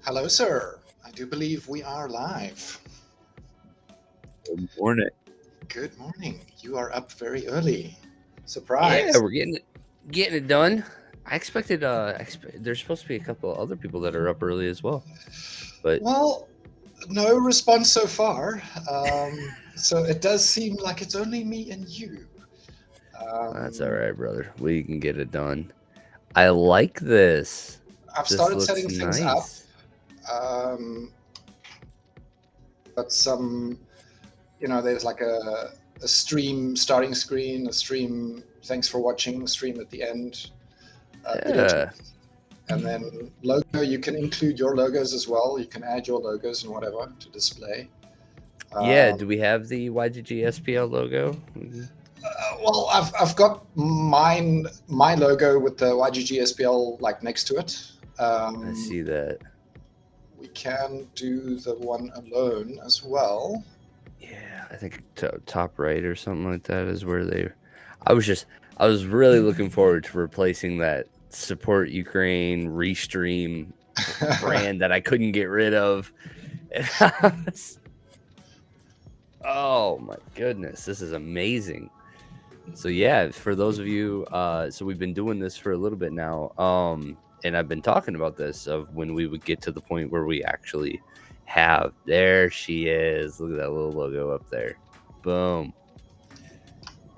Hello, sir. I do believe we are live. Good morning. Good morning. You are up very early. Yeah, Surprise. we're getting it done. I expected there's supposed to be a couple of other people that are up early as well. But Well, no response so far. So it does seem like it's only me and you. that's all Um, right, brother. We can get it done. I like this. I've This started looks setting things up. nice. Um, but there's like a stream starting screen, a stream, thanks for watching, stream at the end, video chat. Yeah. And then logo, you can include your logos as well. You can add your logos and whatever to display. Yeah, Um, do we have the YGGSPL logo? well, I've got my logo with the YGGSPL like next to it. I Um, see that. we can do the one alone as well. Yeah, I think top right or something like that is where they I was really looking forward to replacing that support Ukraine restream brand that I couldn't get rid of. Oh my goodness, this is amazing. So yeah, for those of you, so we've been doing this for a little bit now, and I've been talking about this of when we would get to the point where we actually have. There she is. Look at that little logo up there. Boom.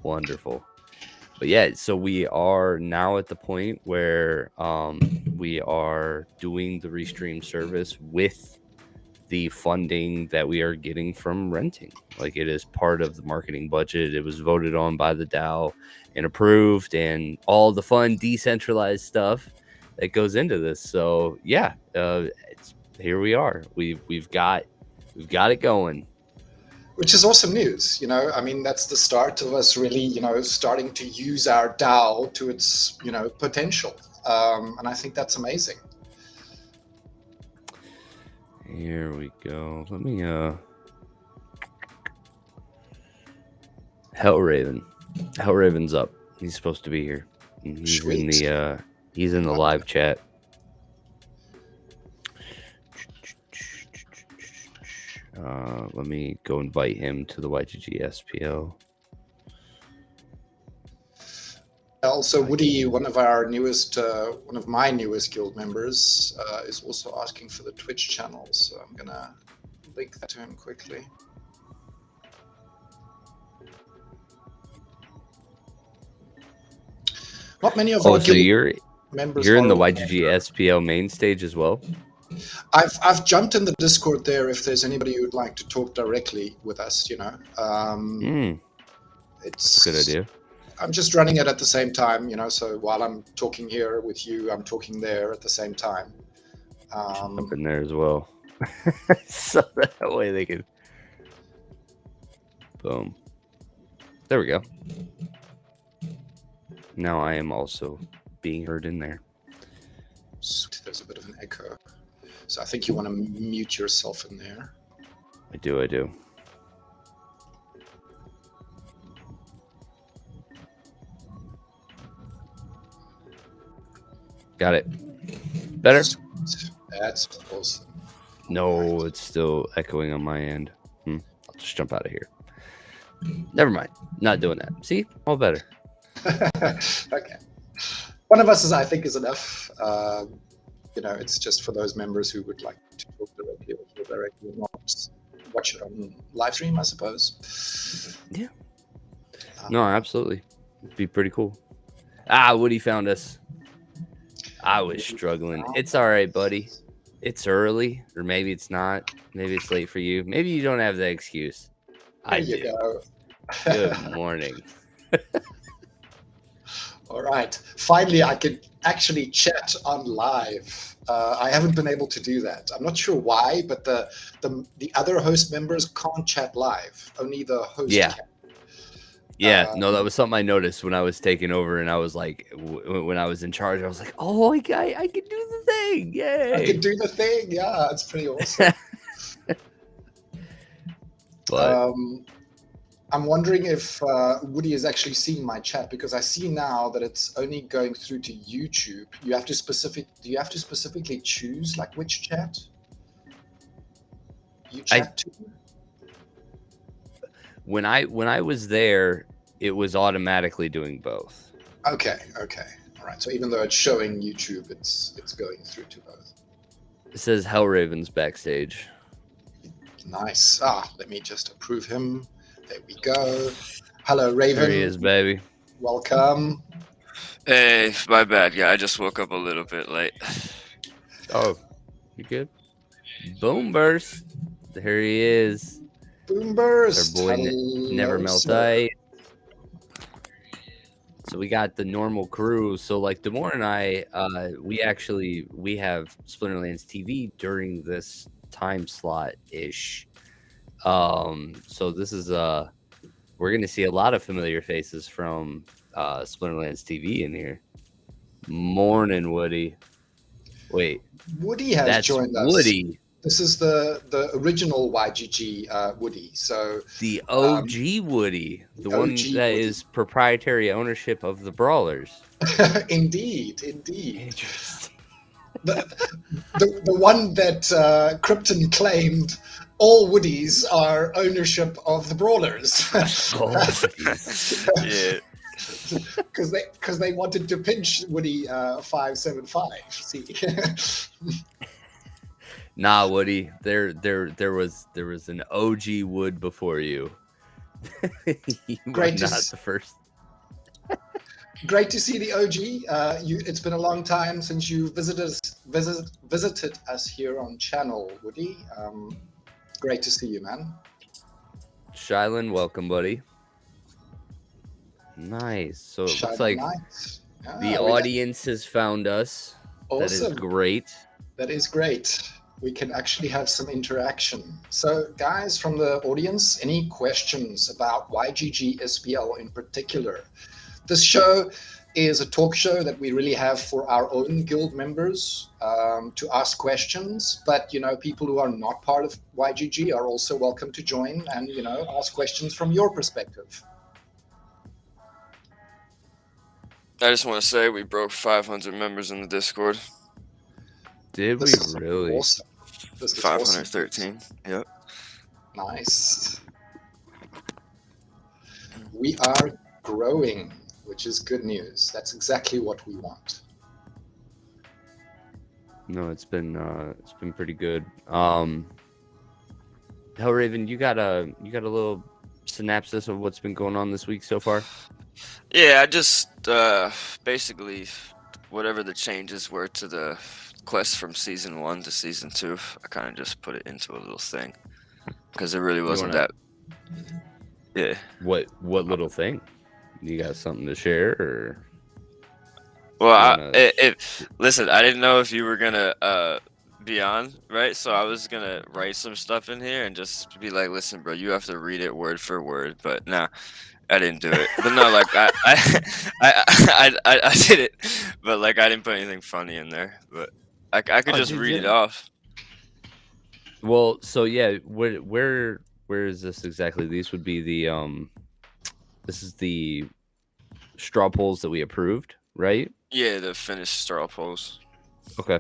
Wonderful. But yeah, so we are now at the point where we are doing the restream service with the funding that we are getting from renting. Like it is part of the marketing budget. It was voted on by the DAO and approved, and all the fun decentralized stuff that goes into this. So yeah, here we are. We've got it going. Which is awesome news. I mean, that's the start of us really, starting to use our DAO to its, potential. And I think that's amazing. Here we go. Let me Hellraven's up. He's supposed to be here. Sweet. He's in the live chat. Let me go invite him to the YGGSPL. Also, Woody, one of my newest guild members, is also asking for the Twitch channel. So I'm gonna link that to him quickly. Not many of our guild members you're in the are. YGGSPL main stage as well. I've jumped in the Discord there if there's anybody who'd like to talk directly with us. It's It's a good idea. I'm just running it at the same time, so while I'm talking here with you, I'm talking there at the same time. Up in there as well. So that way they can. Boom. There we go. Now I am also being heard in there. There's a bit of an echo. So I think you want to mute yourself in there. I do. Got it. Better? That's awesome. No, it's still echoing on my end. I'll just jump out of here. Never mind. Not doing that. See? All better. Okay. One of us, I think, is enough. It's just for those members who would like to talk directly or hear directly and not watch it on live stream, I suppose. Yeah. No, absolutely. It'd be pretty cool. Woody found us. I was struggling. It's all right, buddy. It's early, or maybe it's not. Maybe it's late for you. Maybe you don't have that excuse. There you go. Good morning. All right. Finally, I can actually chat on live. I haven't been able to do that. I'm not sure why, but the other host members can't chat live. Only the host can. Yeah, no, that was something I noticed when I was taking over, and I was like, when I was in charge, I was like, oh, I can do the thing. Yay. I can do the thing. Yeah, it's pretty awesome. But I'm wondering if Woody has actually seen my chat, because I see now that it's only going through to YouTube. Do you have to specifically choose like which chat? you I chat to? when I was there, it was automatically doing both. Okay. All right. So even though it's showing YouTube, it's going through to both. It says Hellraven's backstage. Nice. Let me just approve him. There we go. Hello, There he Raven. is, baby. Welcome. Hey, my bad, guy. I just woke up a little bit late. Oh, you good? Boom burst. There he is. Boomburst. Our boy Never Hello, Melt sir. Ice. So we got the normal crew. So like Demore and I, we have Splinterlands TV during this time slot ish. So this is we're gonna see a lot of familiar faces from Splinterlands TV in here. Morning, Woody. Wait, Woody has that's joined us. Woody, This is the original YGG Woody. So the OG Woody, the one OG that Woody. is proprietary ownership of the Brawlers. Indeed. Interesting. The one that Krypton claimed all Woodies are ownership of the Brawlers. Yeah. Because they wanted to pinch Woody 575. See, Nah, Woody. There was an OG Wood before you. You Great were to not s- the first. great to see the OG. It's been a long time since you visited us here on channel, Woody. Great to see you, man. Shylan, welcome, buddy. Nice. So it looks Shining like lights. the we got- audience has found us. That is Awesome. great. That is great. We can actually have some interaction. So, guys from the audience, any questions about YGGSPL in particular? This show is a talk show that we really have for our own guild members to ask questions. But, people who are not part of YGG are also welcome to join and, ask questions from your perspective. I just want to say we broke 500 members in the Discord. Did This we is really? awesome. This is awesome. 513. Yep. Nice. We are growing, which is good news. That's exactly what we want. No, it's been pretty good. Hellraven, you got a little synopsis of what's been going on this week so far? Yeah, I just basically whatever the changes were to the quest from season 1 to season 2, I kind of just put it into a little thing because it really wasn't that. Yeah. What little thing? You got something to share or? Well, listen, I didn't know if you were gonna be on, right? So I was gonna write some stuff in here and just be like, "Listen, bro, you have to read it word for word." But nah, I didn't do it. But no, like I did it, but like I didn't put anything funny in there. But I could just read it off. Well, so yeah, where is this exactly? These would be the this is the straw polls that we approved, right? Yeah, the finished straw polls. Okay.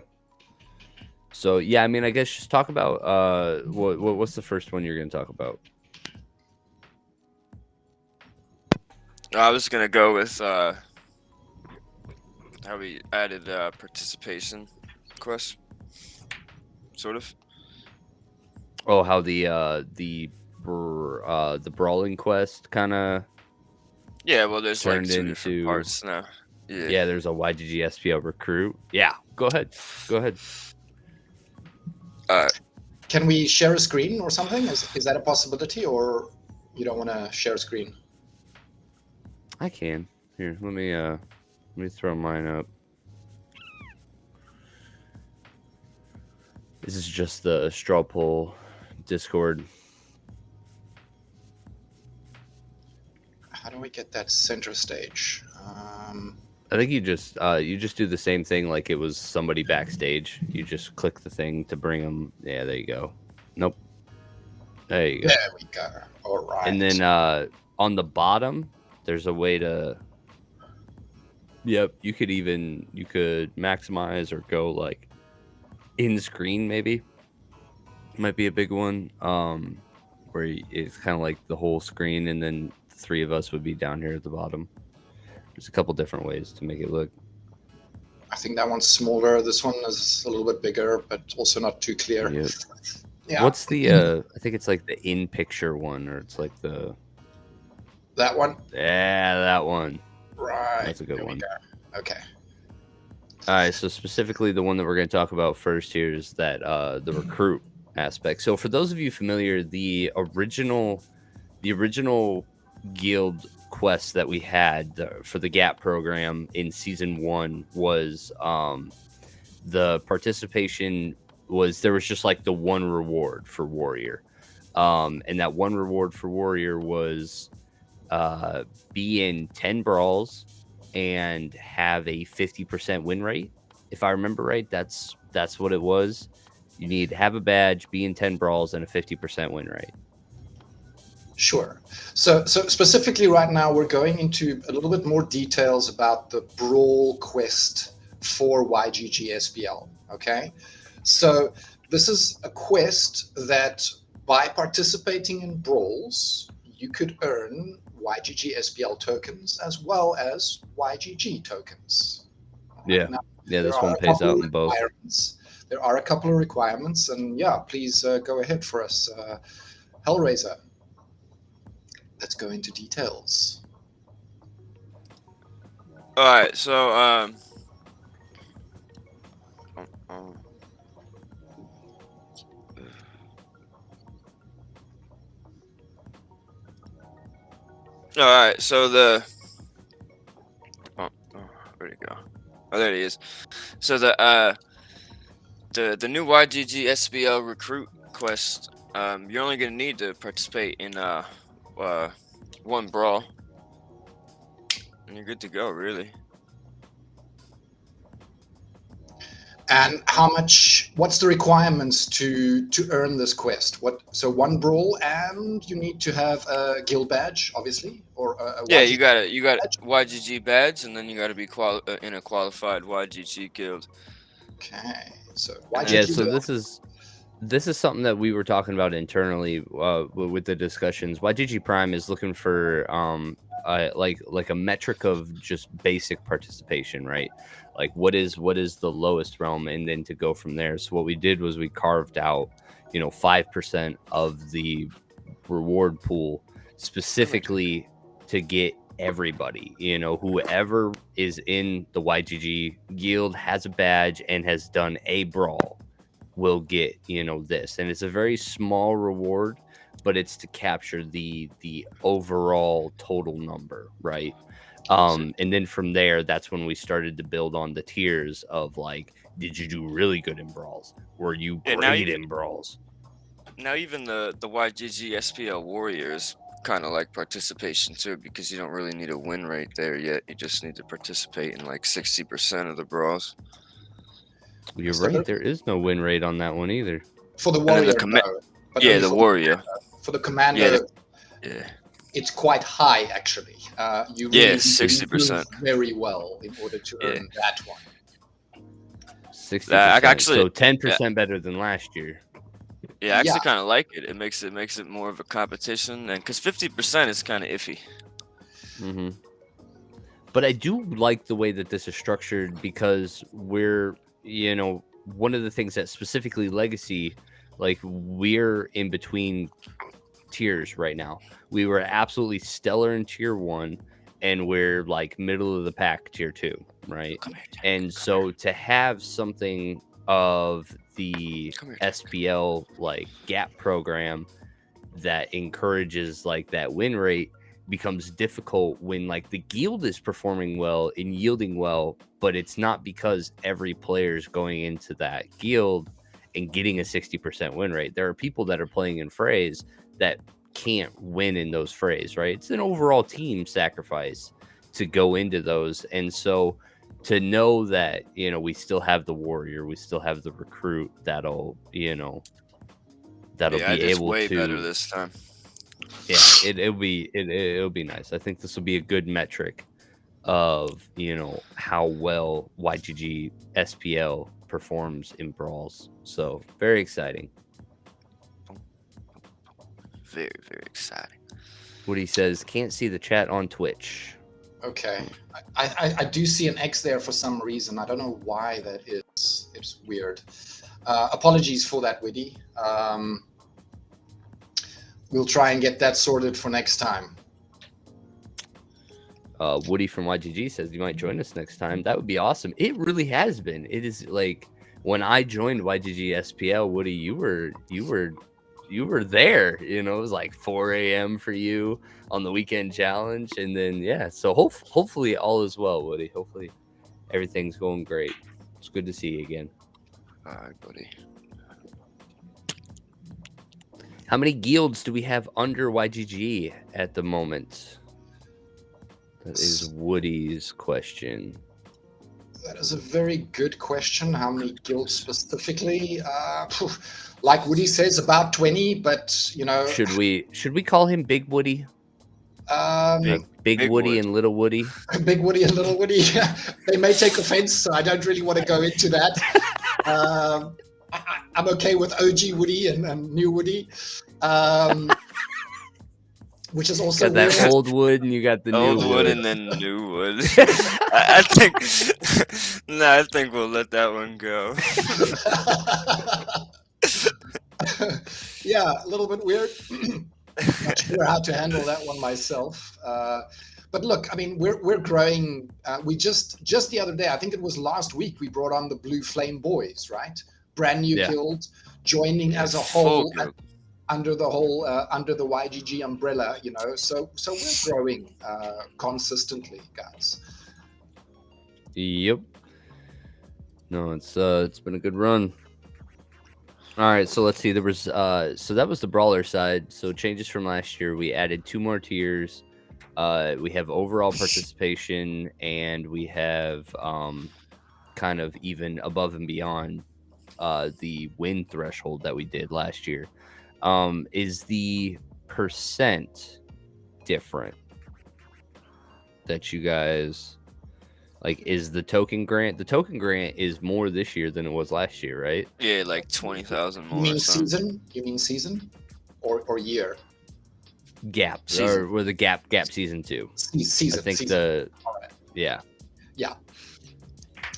So yeah, I mean, I guess just talk about what's the first one you're going to talk about? I was gonna go with how we added participation quest, sort of. Oh, how the brawling quest kind of Yeah, well, there's like turned 2 different into parts now. Yeah, there's a YGGSPL recruit. Yeah, go ahead. Can we share a screen or something? Is that a possibility, or you don't want to share a screen? I can. Here, let me throw mine up. This is just the straw poll Discord. How do we get that center stage? I think you just do the same thing like it was somebody backstage. You just click the thing to bring them. Yeah, there you go. Nope. There you go. There we go. All right. And then on the bottom, there's a way to. Yep, you could maximize or go like in screen maybe. might be a big one. Where it's kind of like the whole screen, and then the three of us would be down here at the bottom. There's a couple different ways to make it look. I think that one's smaller. This one is a little bit bigger, but also not too clear. Yep. Yeah. What's the? I think it's like the in-picture one, or it's like the. That one. Yeah, that one. Right. That's a good one. Okay. All right. So specifically, the one that we're going to talk about first here is that the recruit aspect. So for those of you familiar, the original guild quest that we had for the Gap program in season 1 was the participation was there was just like the one reward for warrior, and that one reward for warrior was be in 10 brawls and have a 50% win rate. If I remember right, that's what it was. You need to have a badge, be in 10 brawls, and a 50% win rate. Sure. So specifically right now, we're going into a little bit more details about the Brawl quest for YGGSPL. Okay. So this is a quest that by participating in Brawls, you could earn YGGSPL tokens as well as YGG tokens. Yeah. Now, This one pays out in both. There are a couple of requirements, and yeah, please go ahead for us, Hellraiser. Let's go into details. All right, so all right, so where'd it go? Oh, there it is. So the new YGGSPL recruit quest, you're only gonna need to participate in one brawl, and you're good to go, really. And what's the requirements to earn this quest? So one brawl, and you need to have a guild badge, obviously, or a Yeah, YGG you got badge? YGG badge, and then you got to be in a qualified YGG guild. Okay, so And YGG Yeah, then- so guild. this is something that we were talking about internally with the discussions. YGG Prime is looking for like a metric of just basic participation, right? Like what is the lowest realm, and then to go from there. So what we did was we carved out 5% of the reward pool specifically to get everybody, whoever is in the YGG guild has a badge and has done a brawl will get this, and it's a very small reward, but it's to capture the overall total number, right? And then from there, that's when we started to build on the tiers of like, did you do really good in brawls? Were you great in brawls? Now even the YGGSPL Warriors kind of like participation too, because you don't really need a win rate there yet. You just need to participate in like 60% of the brawls. You're right. There is no win rate on that one either. For the warrior, the warrior. For the commander, yeah, it's quite high actually. You 60%. Very well in order to earn that one. 60%. Actually, so 10% better than last year. Yeah, I actually kind of like it. It makes it more of a competition, and because 50% is kind of iffy. Mm-hmm. But I do like the way that this is structured, because we're one of the things that specifically Legacy, like, we're in between tiers right now. We were absolutely stellar in tier 1, and we're like middle of the pack tier 2, right? And so to have something of the SPL like Gap program that encourages like that win rate becomes difficult when like the guild is performing well and yielding well, but it's not because every player is going into that guild and getting a 60% win rate. There are people that are playing in frays that can't win in those frays, right? It's an overall team sacrifice to go into those. And so to know that, we still have the warrior, we still have the recruit that'll be able way to better this time. Yeah, it'll be nice. I think this will be a good metric of how well YGG SPL performs in brawls. So very exciting. very, very exciting. Woody says, can't see the chat on Twitch. Okay. I do see an X there for some reason. I don't know why that is. It's weird. Apologies for that, Woody. We'll try and get that sorted for next time. Woody from YGG says you might join us next time. That would be awesome. It really has been. It is like when I joined YGGSPL, Woody, you were there. You know, it was like 4 a.m. for you on the weekend challenge, and then yeah. So hopefully all is well, Woody. Hopefully everything's going great. It's good to see you again. All right, buddy. How many guilds do we have under YGG at the moment? That is Woody's question. That is a very good question. How many guilds specifically? Like Woody says, about 20. But you know, should we call him Big Woody? Big Woody Wood. and Little Woody. Big Woody and Little Woody. They may take offense, so I don't really want to go into that. I'm okay with OG Woody and New Woody. Which is also got that old wood and you got the old new wood and then new wood. I think we'll let that one go. Yeah, a little bit weird. Not sure how to handle that one myself. But look, I mean, we're growing. We just the other day, I think it was last week, we brought on the Blue Flame Boys, right? Brand new guild, joining as a whole. Under the whole under the YGG umbrella, you know, so we're growing consistently, guys. Yep. No, it's been a good run. All right, so let's see. There was so that was the brawler side. So changes from last year. We added 2 more tiers. We have overall participation, and we have kind of even above and beyond the win threshold that we did last year. Is the percent different that you guys like? Is the token grant is more this year than it was last year, right? Yeah, like 20,000 more. You mean season? You mean season or year? Gap season. or the gap season 2. Season. I think season. Yeah.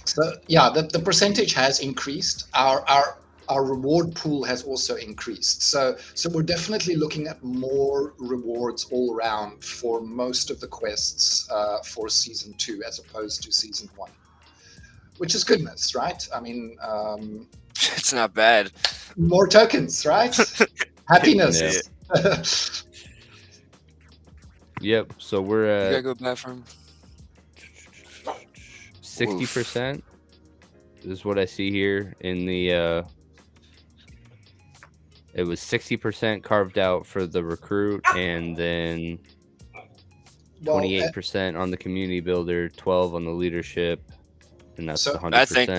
So yeah, the percentage has increased. Our reward pool has also increased. So we're definitely looking at more rewards all around for most of the quests for season 2 as opposed to season 1, which is goodness, right? I mean, it's not bad. More tokens, right? Happiness. Yeah. Yep. So we're you gotta go back from 60% is what I see here in the. It was 60% carved out for the recruit, and then 28% on the community builder, 12 on the leadership, and that's 100%.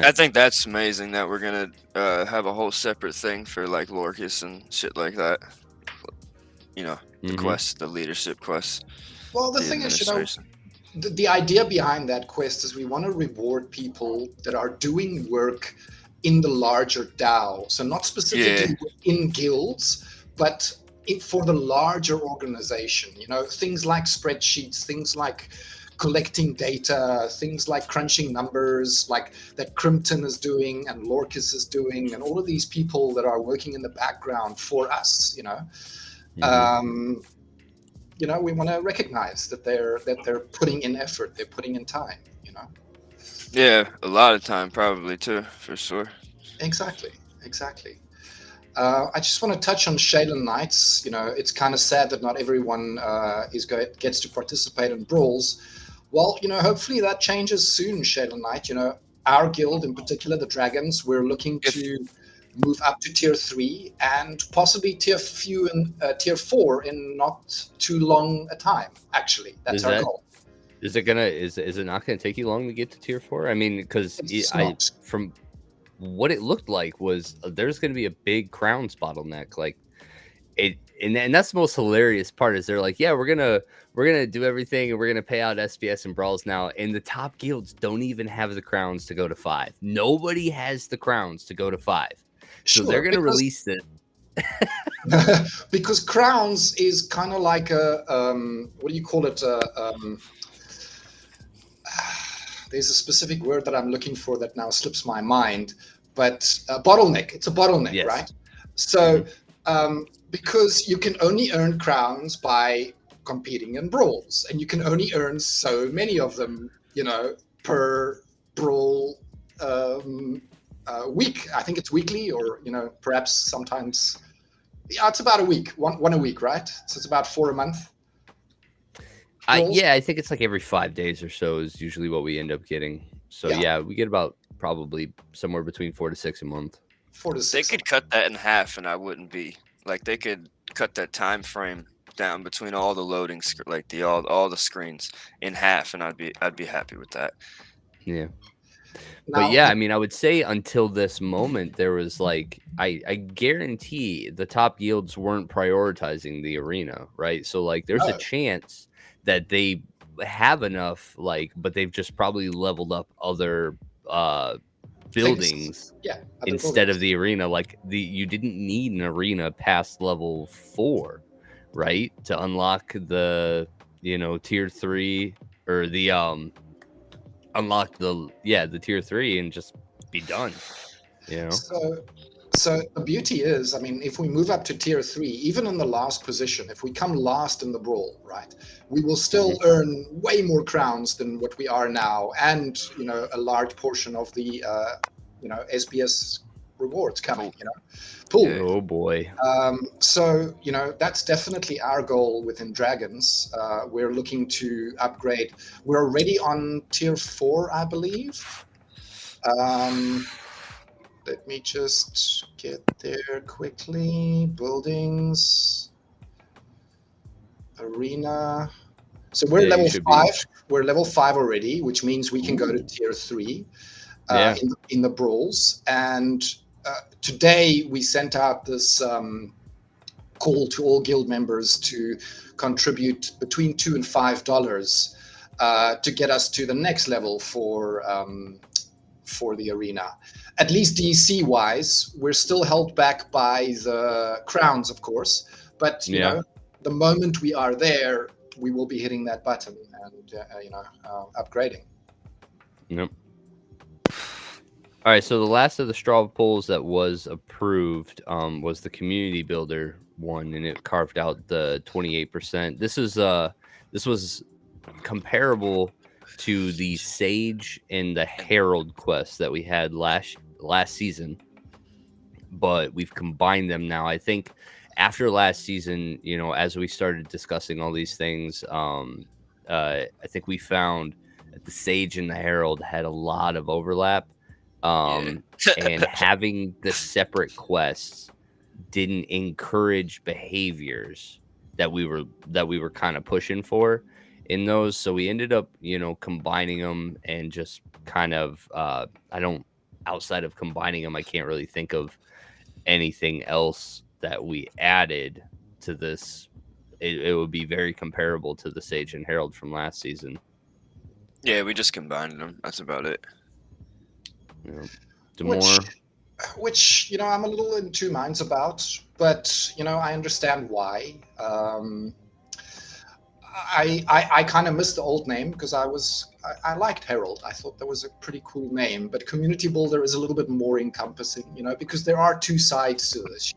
I think that's amazing that we're gonna have a whole separate thing for like Lorcus and shit like that. You know, the quests, the leadership quests. Well, the thing is, you know, the idea behind that quest is we want to reward people that are doing work in the larger DAO, so not specifically in guilds, but for the larger organization. You know, things like spreadsheets, things like collecting data, things like crunching numbers, like that Crimpton is doing and Lorcus is doing, and all of these people that are working in the background for us. You know, you know, we want to recognize that they're putting in effort, they're putting in time. You know. Yeah, a lot of time probably too, for sure. Exactly. I just want to touch on Shaylin Knights. You know, it's kind of sad that not everyone gets to participate in brawls. Well, you know, hopefully that changes soon, Shaylin Knight. You know, our guild in particular, the Dragons, we're looking to move up to tier 3 and possibly tier 4 in not too long a time. Actually, that's our goal. Is it not gonna take you long to get to tier 4? I mean, because from what it looked like was there's gonna be a big crowns bottleneck. Like it, and that's the most hilarious part is they're like, yeah, we're gonna do everything and we're gonna pay out SPS and brawls now, and the top guilds don't even have the crowns to go to 5. Nobody has the crowns to go to 5, so they're gonna release this. because crowns is kind of like a what do you call it? There's a specific word that I'm looking for that now slips my mind, but bottleneck. It's a bottleneck, Yes. right? So because you can only earn crowns by competing in brawls, and you can only earn so many of them, per brawl week. I think it's weekly, or perhaps sometimes. Yeah, it's about a week, one a week, right? So it's about 4 a month. Yeah, I think it's like every 5 days or so is usually what we end up getting. So yeah, we get about probably somewhere between 4 to 6 a month. 4 to 6. They could cut that in half, and I wouldn't be like. They could cut that time frame down between all the loading, like all the screens in half, and I'd be happy with that. Yeah. But yeah, I mean, I would say until this moment, there was like, I guarantee the top yields weren't prioritizing the arena, right? So like, there's a chance that they have enough, like, but they've just probably leveled up other buildings instead of the arena. Like you didn't need an arena past level 4, right, to unlock the tier 3 or the unlock the tier 3 and just be done. So the beauty is, I mean, if we move up to tier 3, even in the last position, if we come last in the brawl, right, we will still earn way more crowns than what we are now, and a large portion of the SPS rewards coming. Pool. Oh boy. So that's definitely our goal within Dragons. We're looking to upgrade. We're already on tier 4, I believe. Let me just get there quickly. Buildings, arena. So we're level 5. We're level 5 already, which means we can go to tier 3 in the brawls. And today we sent out this call to all guild members to contribute between $2 and $5 to get us to the next level for the arena. At least DC wise, we're still held back by the crowns, of course. But the moment we are there, we will be hitting that button and upgrading. Yep. All right, so the last of the straw polls that was approved was the community builder one, and it carved out the 28%. This was comparable to the Sage and the Herald quest that we had last season, but we've combined them now. I think after last season, as we started discussing all these things, I think we found that the Sage and the Herald had a lot of overlap. And having the separate quests didn't encourage behaviors that we were kind of pushing for in those. So we ended up, combining them and just kind of, outside of combining them, I can't really think of anything else that we added to this. It would be very comparable to the Sage and Herald from last season. Yeah, we just combined them. That's about it. Which I'm a little in two minds about, but I understand why. I kind of missed the old name because I liked Herald. I thought that was a pretty cool name, but Community Builder is a little bit more encompassing, because there are two sides to this.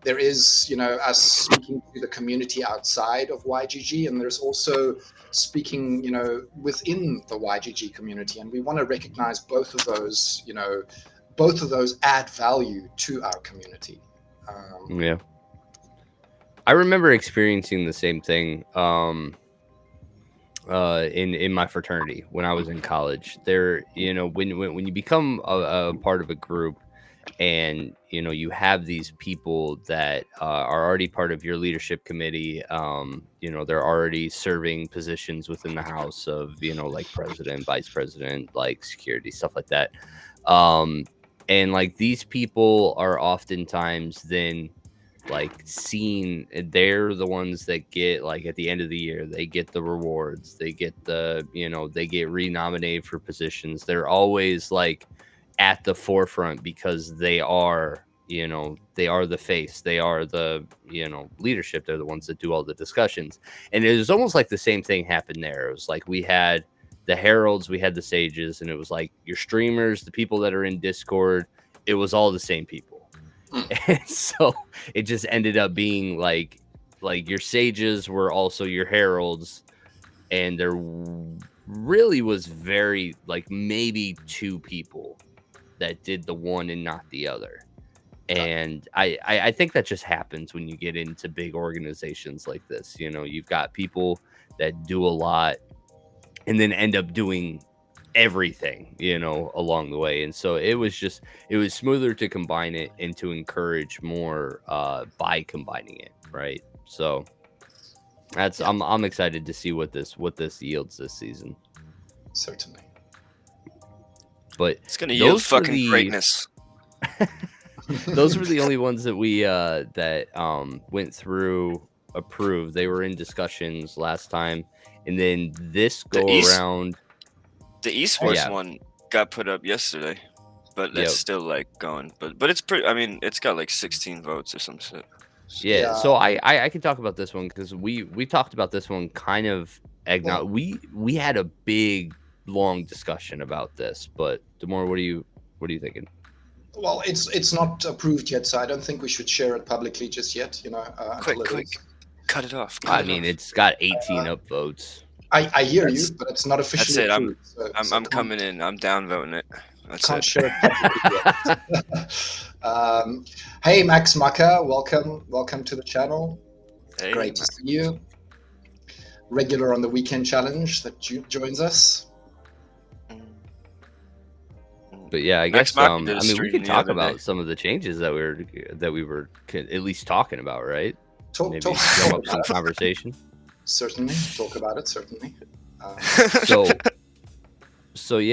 There is us speaking to the community outside of YGG, and there's also speaking within the YGG community, and we want to recognize both of those. Both of those add value to our community. I remember experiencing the same thing in my fraternity when I was in college. There, when you become a part of a group, and you have these people that are already part of your leadership committee, they're already serving positions within the house of like president, vice president, like security, stuff like that, and like these people are oftentimes then like seen, they're the ones that get, like, at the end of the year, they get the rewards, they get the they get renominated for positions. They're always like at the forefront because they are you know, they are the face, they are the, you know, leadership, they're the ones that do all the discussions. And it was almost like the same thing happened there. It was like we had the heralds, we had the sages, and it was like your streamers, the people that are in Discord, it was all the same people. And so it just ended up being like your sages were also your heralds, and there really was very like maybe 2 people that did the one and not the other. And I think that just happens when you get into big organizations like this. You know, you've got people that do a lot and then end up doing everything, you know, along the way. And so it was smoother to combine it and to encourage more by combining it, right? So that's I'm excited to see what this yields this season. Certainly. But it's gonna yield fucking greatness. Those were the only ones that we went through, approved. They were in discussions last time, and then this go around. The esports one got put up yesterday, but that's still like going. But it's pretty. I mean, it's got like 16 votes or some shit. Yeah. So I can talk about this one because we talked about this one kind of eggnog. We had a big long discussion about this, but Demore, what are you thinking? Well, it's not approved yet, so I don't think we should share it publicly just yet. You know, quick, cut it off. It's got 18 upvotes. I hear you, but it's not officially approved. I'm coming in. I'm downvoting it. Can't share it publicly yet. Hey, Max Maka, welcome to the channel. Hey, Great to see you. Regular on the weekend challenge that joins us. But yeah, I guess I mean we could talk about some of the changes that we were at least talking about, right? Maybe drum up some conversation. Certainly, talk about it. Certainly. So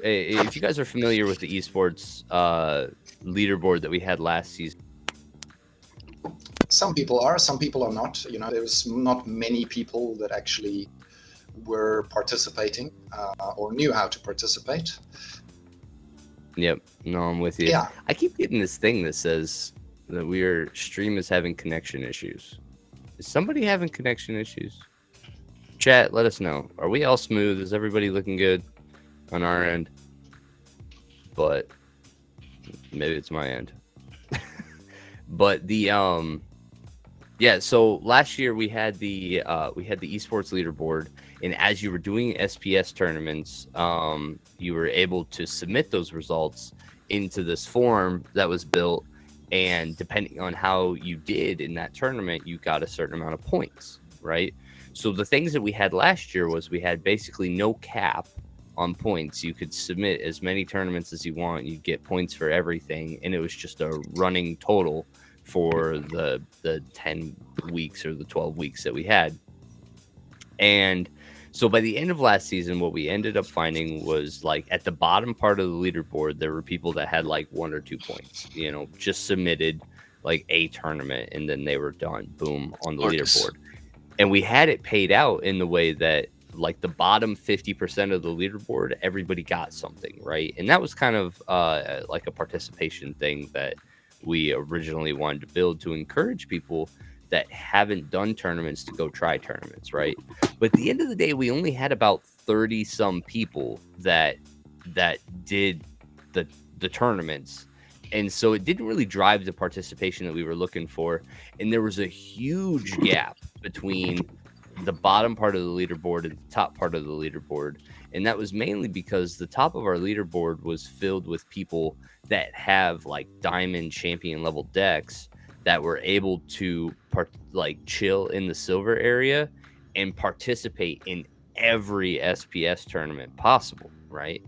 if you guys are familiar with the esports leaderboard that we had last season, some people are, some people are not. You know, there's not many people that actually were participating or knew how to participate. Yep. No, I'm with you. Yeah. I keep getting this thing that says that stream is having connection issues. Is somebody having connection issues? Chat, let us know. Are we all smooth? Is everybody looking good on our end? But maybe it's my end. But so last year we had the esports leaderboard, and as you were doing SPS tournaments, you were able to submit those results into this form that was built, and depending on how you did in that tournament, you got a certain amount of points, right? So the things that we had last year was we had basically no cap on points. You could submit as many tournaments as you want. You'd get points for everything, and it was just a running total for the 10 weeks or the 12 weeks that we had. And so by the end of last season, what we ended up finding was like at the bottom part of the leaderboard, there were people that had like 1 or 2 points, you know, just submitted like a tournament and then they were done, boom, on the leaderboard. And we had it paid out in the way that like the bottom 50% of the leaderboard, everybody got something, right? And that was kind of like a participation thing that we originally wanted to build to encourage people that haven't done tournaments to go try tournaments, right? But at the end of the day, we only had about 30 some people that did the tournaments. And so it didn't really drive the participation that we were looking for. And there was a huge gap between the bottom part of the leaderboard and the top part of the leaderboard. And that was mainly because the top of our leaderboard was filled with people that have like diamond champion level decks that were able to chill in the silver area and participate in every SPS tournament possible, right?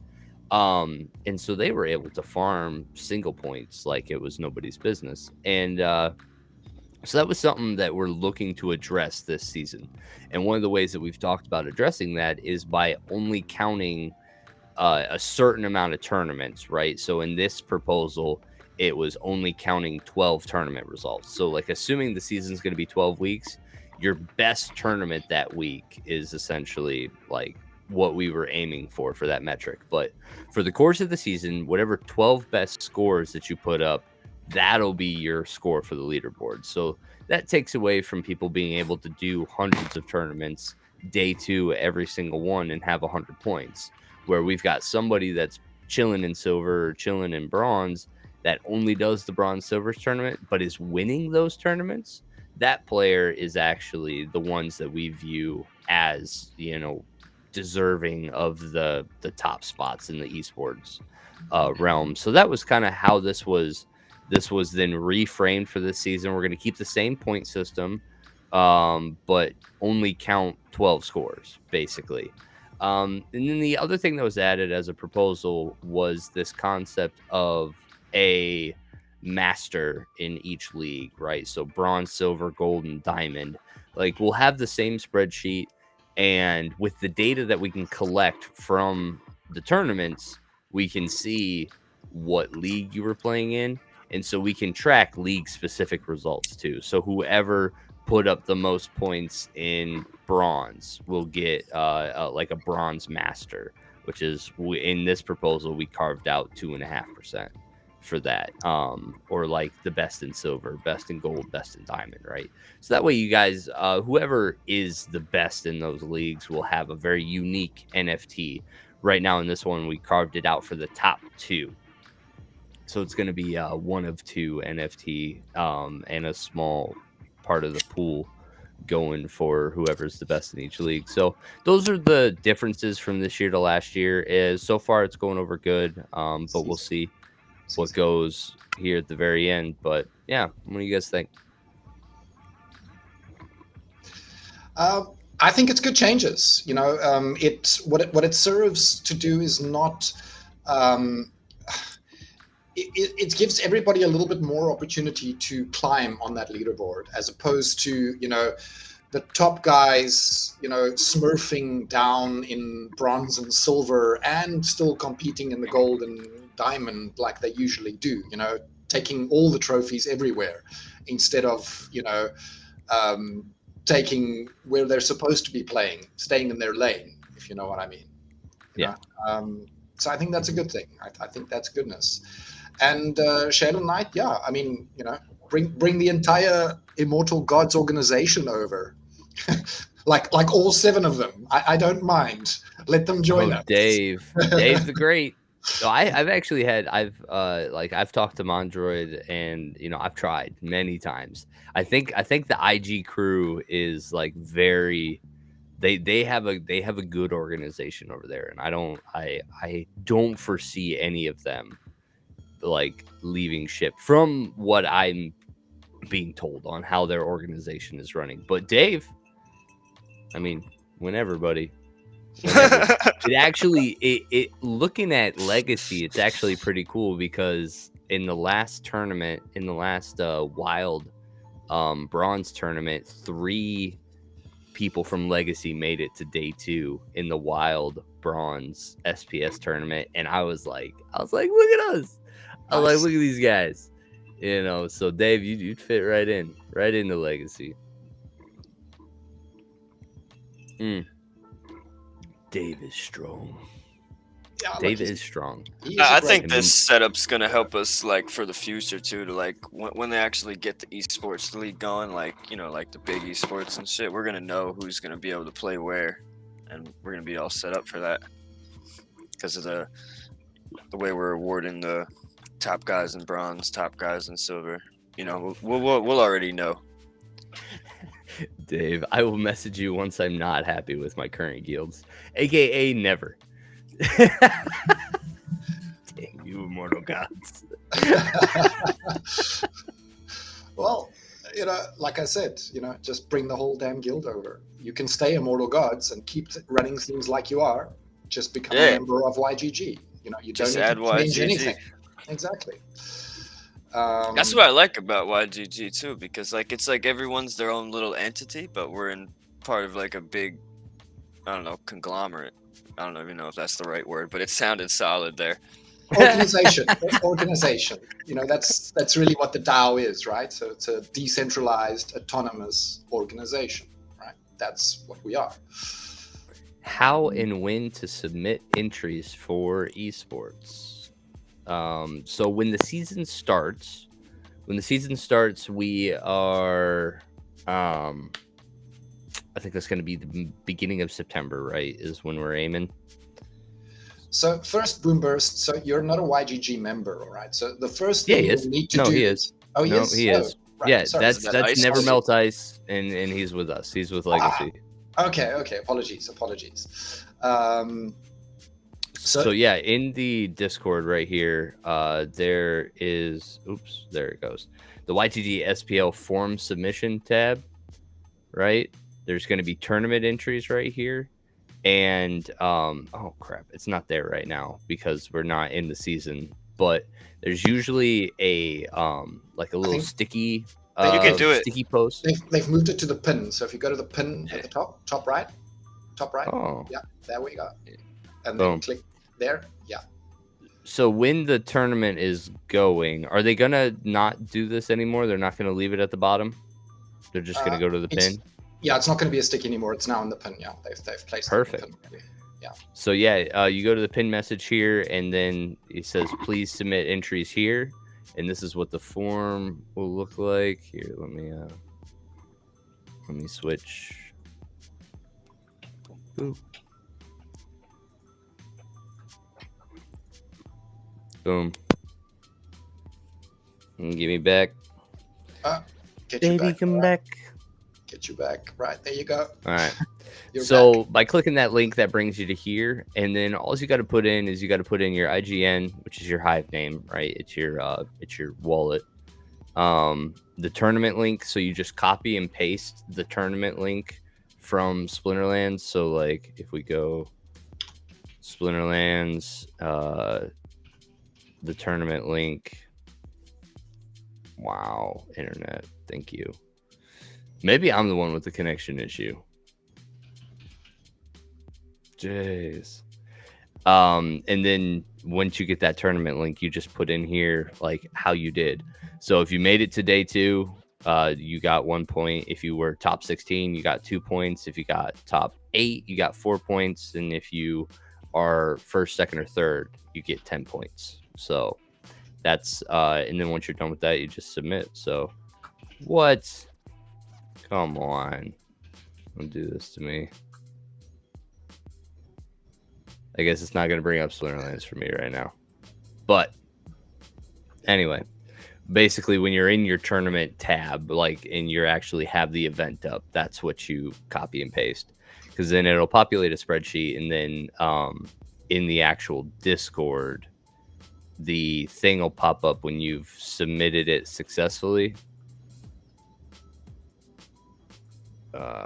And so they were able to farm single points like it was nobody's business. And so that was something that we're looking to address this season. And one of the ways that we've talked about addressing that is by only counting a certain amount of tournaments, right? So in this proposal, it was only counting 12 tournament results. So like assuming the season's going to be 12 weeks, your best tournament that week is essentially like what we were aiming for that metric. But for the course of the season, whatever 12 best scores that you put up, that'll be your score for the leaderboard. So that takes away from people being able to do hundreds of tournaments day 2 every single one and have 100 points, where we've got somebody that's chilling in silver or chilling in bronze that only does the bronze silver tournament but is winning those tournaments. That player is actually the ones that we view as, deserving of the top spots in the esports realm. So that was kind of how this was then reframed for this season. We're going to keep the same point system, but only count 12 scores, basically. And then the other thing that was added as a proposal was this concept of a master in each league, right? So bronze, silver, gold, and diamond. Like, we'll have the same spreadsheet, and with the data that we can collect from the tournaments, we can see what league you were playing in. And so we can track league specific results too. So whoever put up the most points in bronze will get like a bronze master, which is in this proposal, we carved out 2.5% for that. Or like the best in silver, best in gold, best in diamond, right? So that way you guys, whoever is the best in those leagues will have a very unique NFT. Right now in this one, we carved it out for the top 2. So it's going to be 1 of 2 NFT and a small part of the pool going for whoever's the best in each league. So those are the differences from this year to last year. Is so far it's going over good, but we'll see what goes here at the very end. But yeah, what do you guys think? I think it's good changes. What it serves to do is not. It gives everybody a little bit more opportunity to climb on that leaderboard, as opposed to the top guys smurfing down in bronze and silver and still competing in the gold and diamond like they usually do. Taking all the trophies everywhere instead of taking where they're supposed to be playing, staying in their lane, if you know what I mean. Yeah. So I think that's a good thing. I think that's goodness. And Shadow Knight, yeah, I mean, bring the entire Immortal Gods organization over, like all 7 of them. I don't mind. Let them join us. Dave's the great. So I've actually had I've talked to Mondroid, and I've tried many times. I think the IG crew is like very. They have a good organization over there, and I don't foresee any of them like leaving ship from what I'm being told on how their organization is running. But Dave, I mean, whenever, buddy. Whenever. It actually it looking at Legacy, it's actually pretty cool, because in the last tournament, in the last wild bronze tournament, 3 people from Legacy made it to day 2 in the wild bronze SPS tournament, and I was like, look at us. I was like, look at these guys. So Dave, you'd fit right into Legacy. Dave is strong. Yeah, Dave is strong. I think this setup's gonna help us for the future too. To when they actually get the esports league going, like the big esports and shit, we're gonna know who's gonna be able to play where, and we're gonna be all set up for that because of the way we're awarding the top guys in bronze, top guys in silver. We'll already know. Dave, I will message you once I'm not happy with my current guilds, aka never. Dang you, Immortal Gods. Well, like I said, just bring the whole damn guild over. You can stay Immortal Gods and keep running things like you are. Just become a member of YGG. You just don't need to change YGG. Anything. Exactly. That's what I like about YGG too, because it's like everyone's their own little entity, but we're in part of a big, I don't know, conglomerate. I don't even know if that's the right word, but it sounded solid there. Organization. That's really what the DAO is, right? So it's a decentralized, autonomous organization, right? That's what we are. How and when to submit entries for esports. So when the season starts, when the season starts, we are I think that's going to be the beginning of September, right? Is when we're aiming. So first, Boomburst. So you're not a YGG member, all right? So the first Yeah, thing he you is. need to No, do he is. is. Oh, he No, is. he is. Right. Yeah, Sorry. that's Ice Never Ice? Melt Ice, and he's with us. He's with Legacy. Okay. Apologies. So yeah, in the Discord right here, there is. Oops, there it goes. The YGGSPL form submission tab. Right. There's going to be tournament entries right here. And oh crap, it's not there right now because we're not in the season, but there's usually a like a little sticky you can do it. sticky post. They've moved it to the pin. So if you go to the pin at the top right. Oh Yeah, there we go. And Boom. then click there. Yeah. So when the tournament is going, are they gonna not do this anymore? They're not gonna leave it at the bottom. They're just gonna go to the pin. Yeah, it's not going to be a stick anymore. It's now in the pin. Yeah, they've placed Perfect. it in the pin. Yeah. So yeah, you go to the pin message here, and then it says please submit entries here, and this is what the form will look like. Here, let me switch. Boop. Boom. And give me back. Get you Baby, back, come right? back. Get you back. Right, there you go. All right. You're So back. by clicking that link, that brings you to here, and then all you got to put in is you got to put in your IGN, which is your Hive name, right? It's your wallet. The tournament link. So you just copy and paste the tournament link from Splinterlands. So like if we go Splinterlands, the tournament link. Wow, internet. Thank you. Maybe I'm the one with the connection issue. Jeez. And then once you get that tournament link, you just put in here like how you did. So if you made it to day 2, you got 1 point. If you were top 16, you got 2 points. If you got top 8, you got 4 points. And if you are first, second, or third, you get 10 points. So that's and then once you're done with that, you just submit. So what? Come on. Don't do this to me. I guess it's not going to bring up Splinterlands for me right now. But anyway, basically when you're in your tournament tab, like, and you actually have the event up, that's what you copy and paste. Because then it'll populate a spreadsheet, and then in the actual Discord, the thing will pop up when you've submitted it successfully.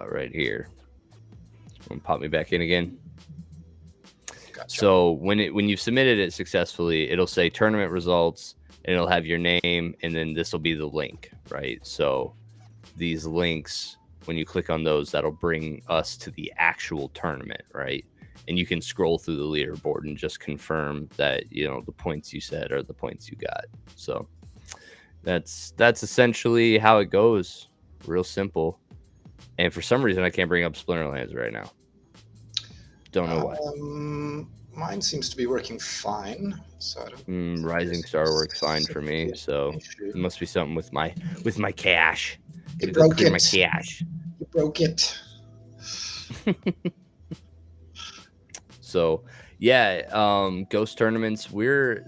Right here. Pop me back in again. Gotcha. So when you've submitted it successfully, it'll say tournament results, and it'll have your name, and then this will be the link, right? So these links, when you click on those, that'll bring us to the actual tournament, right? And you can scroll through the leaderboard and just confirm that, you know, the points you said are the points you got. So that's essentially how it goes. Real simple. And for some reason, I can't bring up Splinterlands right now. Don't know why. Mine seems to be working fine. So I don't Rising Star works fine for me. So it must be something with my cash. You Gotta go broke clear it. my cash. You broke it. So yeah, ghost tournaments.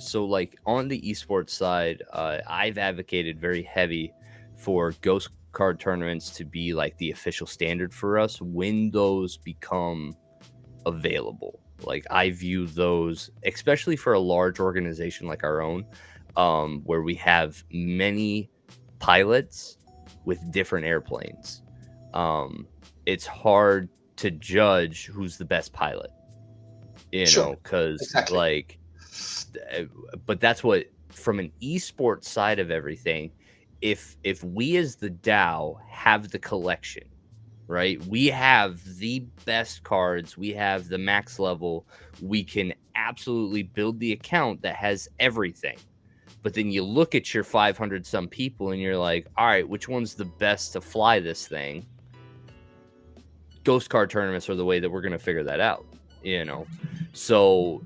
So like on the esports side, I've advocated very heavy for ghost card tournaments to be like the official standard for us when those become available. Like I view those, especially for a large organization like our own, where we have many pilots with different airplanes. It's hard to judge who's the best pilot, you know, because like, but that's what, from an esports side of everything, if we as the DAO have the collection, right, we have the best cards, we have the max level, we can absolutely build the account that has everything. But then you look at your 500 some people and you're like, all right, which one's the best to fly this thing? Ghost card tournaments are the way that we're going to figure that out, you know? So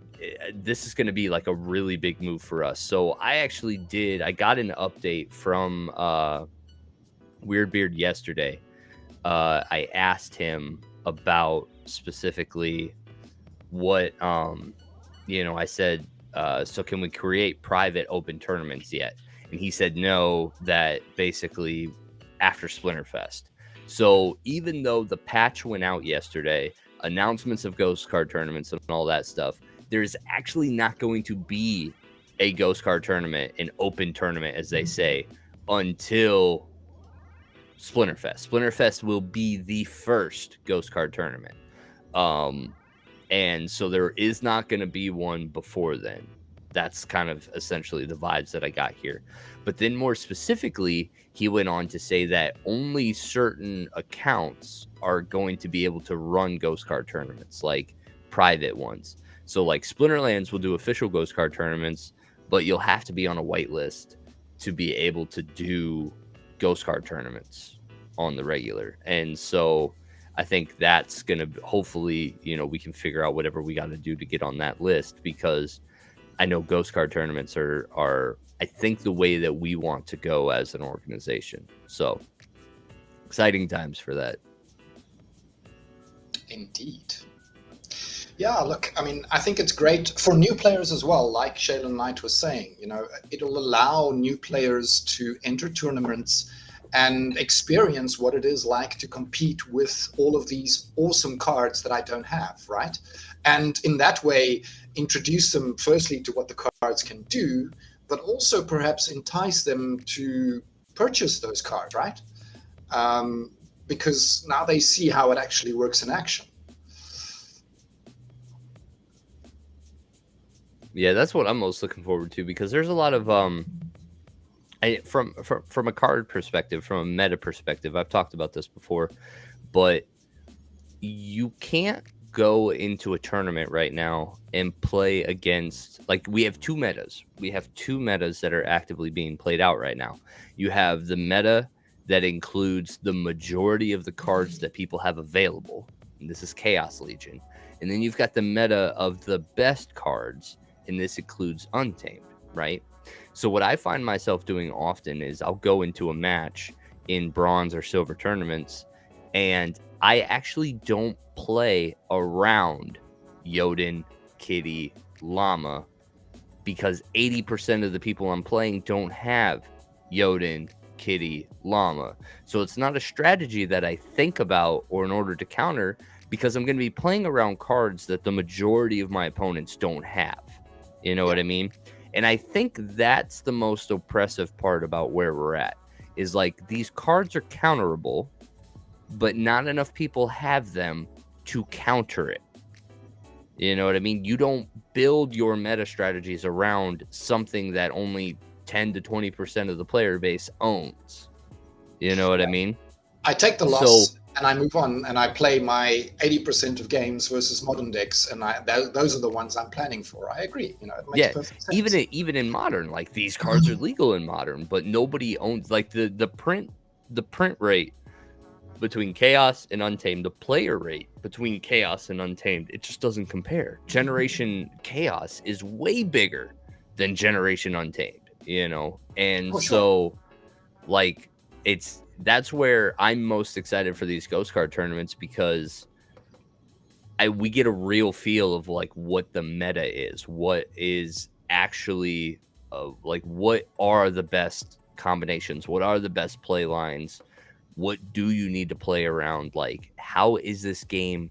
this is going to be like a really big move for us. So I got an update from Weirdbeard yesterday. I asked him about specifically what, I said, so can we create private open tournaments yet? And he said no, that basically after Splinterfest. So even though the patch went out yesterday, announcements of Ghost Card tournaments and all that stuff, there's actually not going to be a Ghost Card tournament, an open tournament, as they say, until Splinterfest. Splinterfest will be the first Ghost Card tournament. And so there is not going to be one before then. That's kind of essentially the vibes that I got here. But then more specifically, he went on to say that only certain accounts are going to be able to run Ghost Card tournaments, like private ones. So like Splinterlands will do official Ghost Card tournaments, but you'll have to be on a whitelist to be able to do Ghost Card tournaments on the regular. And so I think that's going to hopefully, we can figure out whatever we got to do to get on that list, because I know Ghost Card tournaments are, I think, the way that we want to go as an organization. So exciting times for that. Indeed. Yeah, look, I mean, I think it's great for new players as well, like Shaylin Knight was saying. It'll allow new players to enter tournaments and experience what it is like to compete with all of these awesome cards that I don't have, right? And in that way, introduce them firstly to what the cards can do, but also perhaps entice them to purchase those cards, right? Because now they see how it actually works in action. Yeah, that's what I'm most looking forward to, because there's a lot of from a card perspective, from a meta perspective, I've talked about this before, but you can't go into a tournament right now and play against, like, we have two metas. We have two metas that are actively being played out right now. You have the meta that includes the majority of the cards that people have available, and this is Chaos Legion. And then you've got the meta of the best cards, and this includes Untamed, right? So what I find myself doing often is I'll go into a match in bronze or silver tournaments, and I actually don't play around Jotun, Kitty, Llama, because 80% of the people I'm playing don't have Jotun, Kitty, Llama. So it's not a strategy that I think about or in order to counter, because I'm going to be playing around cards that the majority of my opponents don't have. You know what I mean? And I think that's the most oppressive part about where we're at, is like these cards are counterable, but not enough people have them to counter it. You know what I mean? You don't build your meta strategies around something that only 10 to 20% of the player base owns. You know what I mean? I take the loss and I move on and I play my 80% of games versus modern decks, and those are the ones I'm planning for. I agree. It makes perfect sense. Even in modern, like, these cards are legal in modern, but nobody owns, like, the print rate between Chaos and Untamed, the player rate between Chaos and Untamed, it just doesn't compare. Generation Chaos is way bigger than Generation Untamed, and so like that's where I'm most excited for these Ghost Card tournaments, because we get a real feel of like what the meta is, what is actually like what are the best combinations, what are the best play lines, what do you need to play around, like how is this game,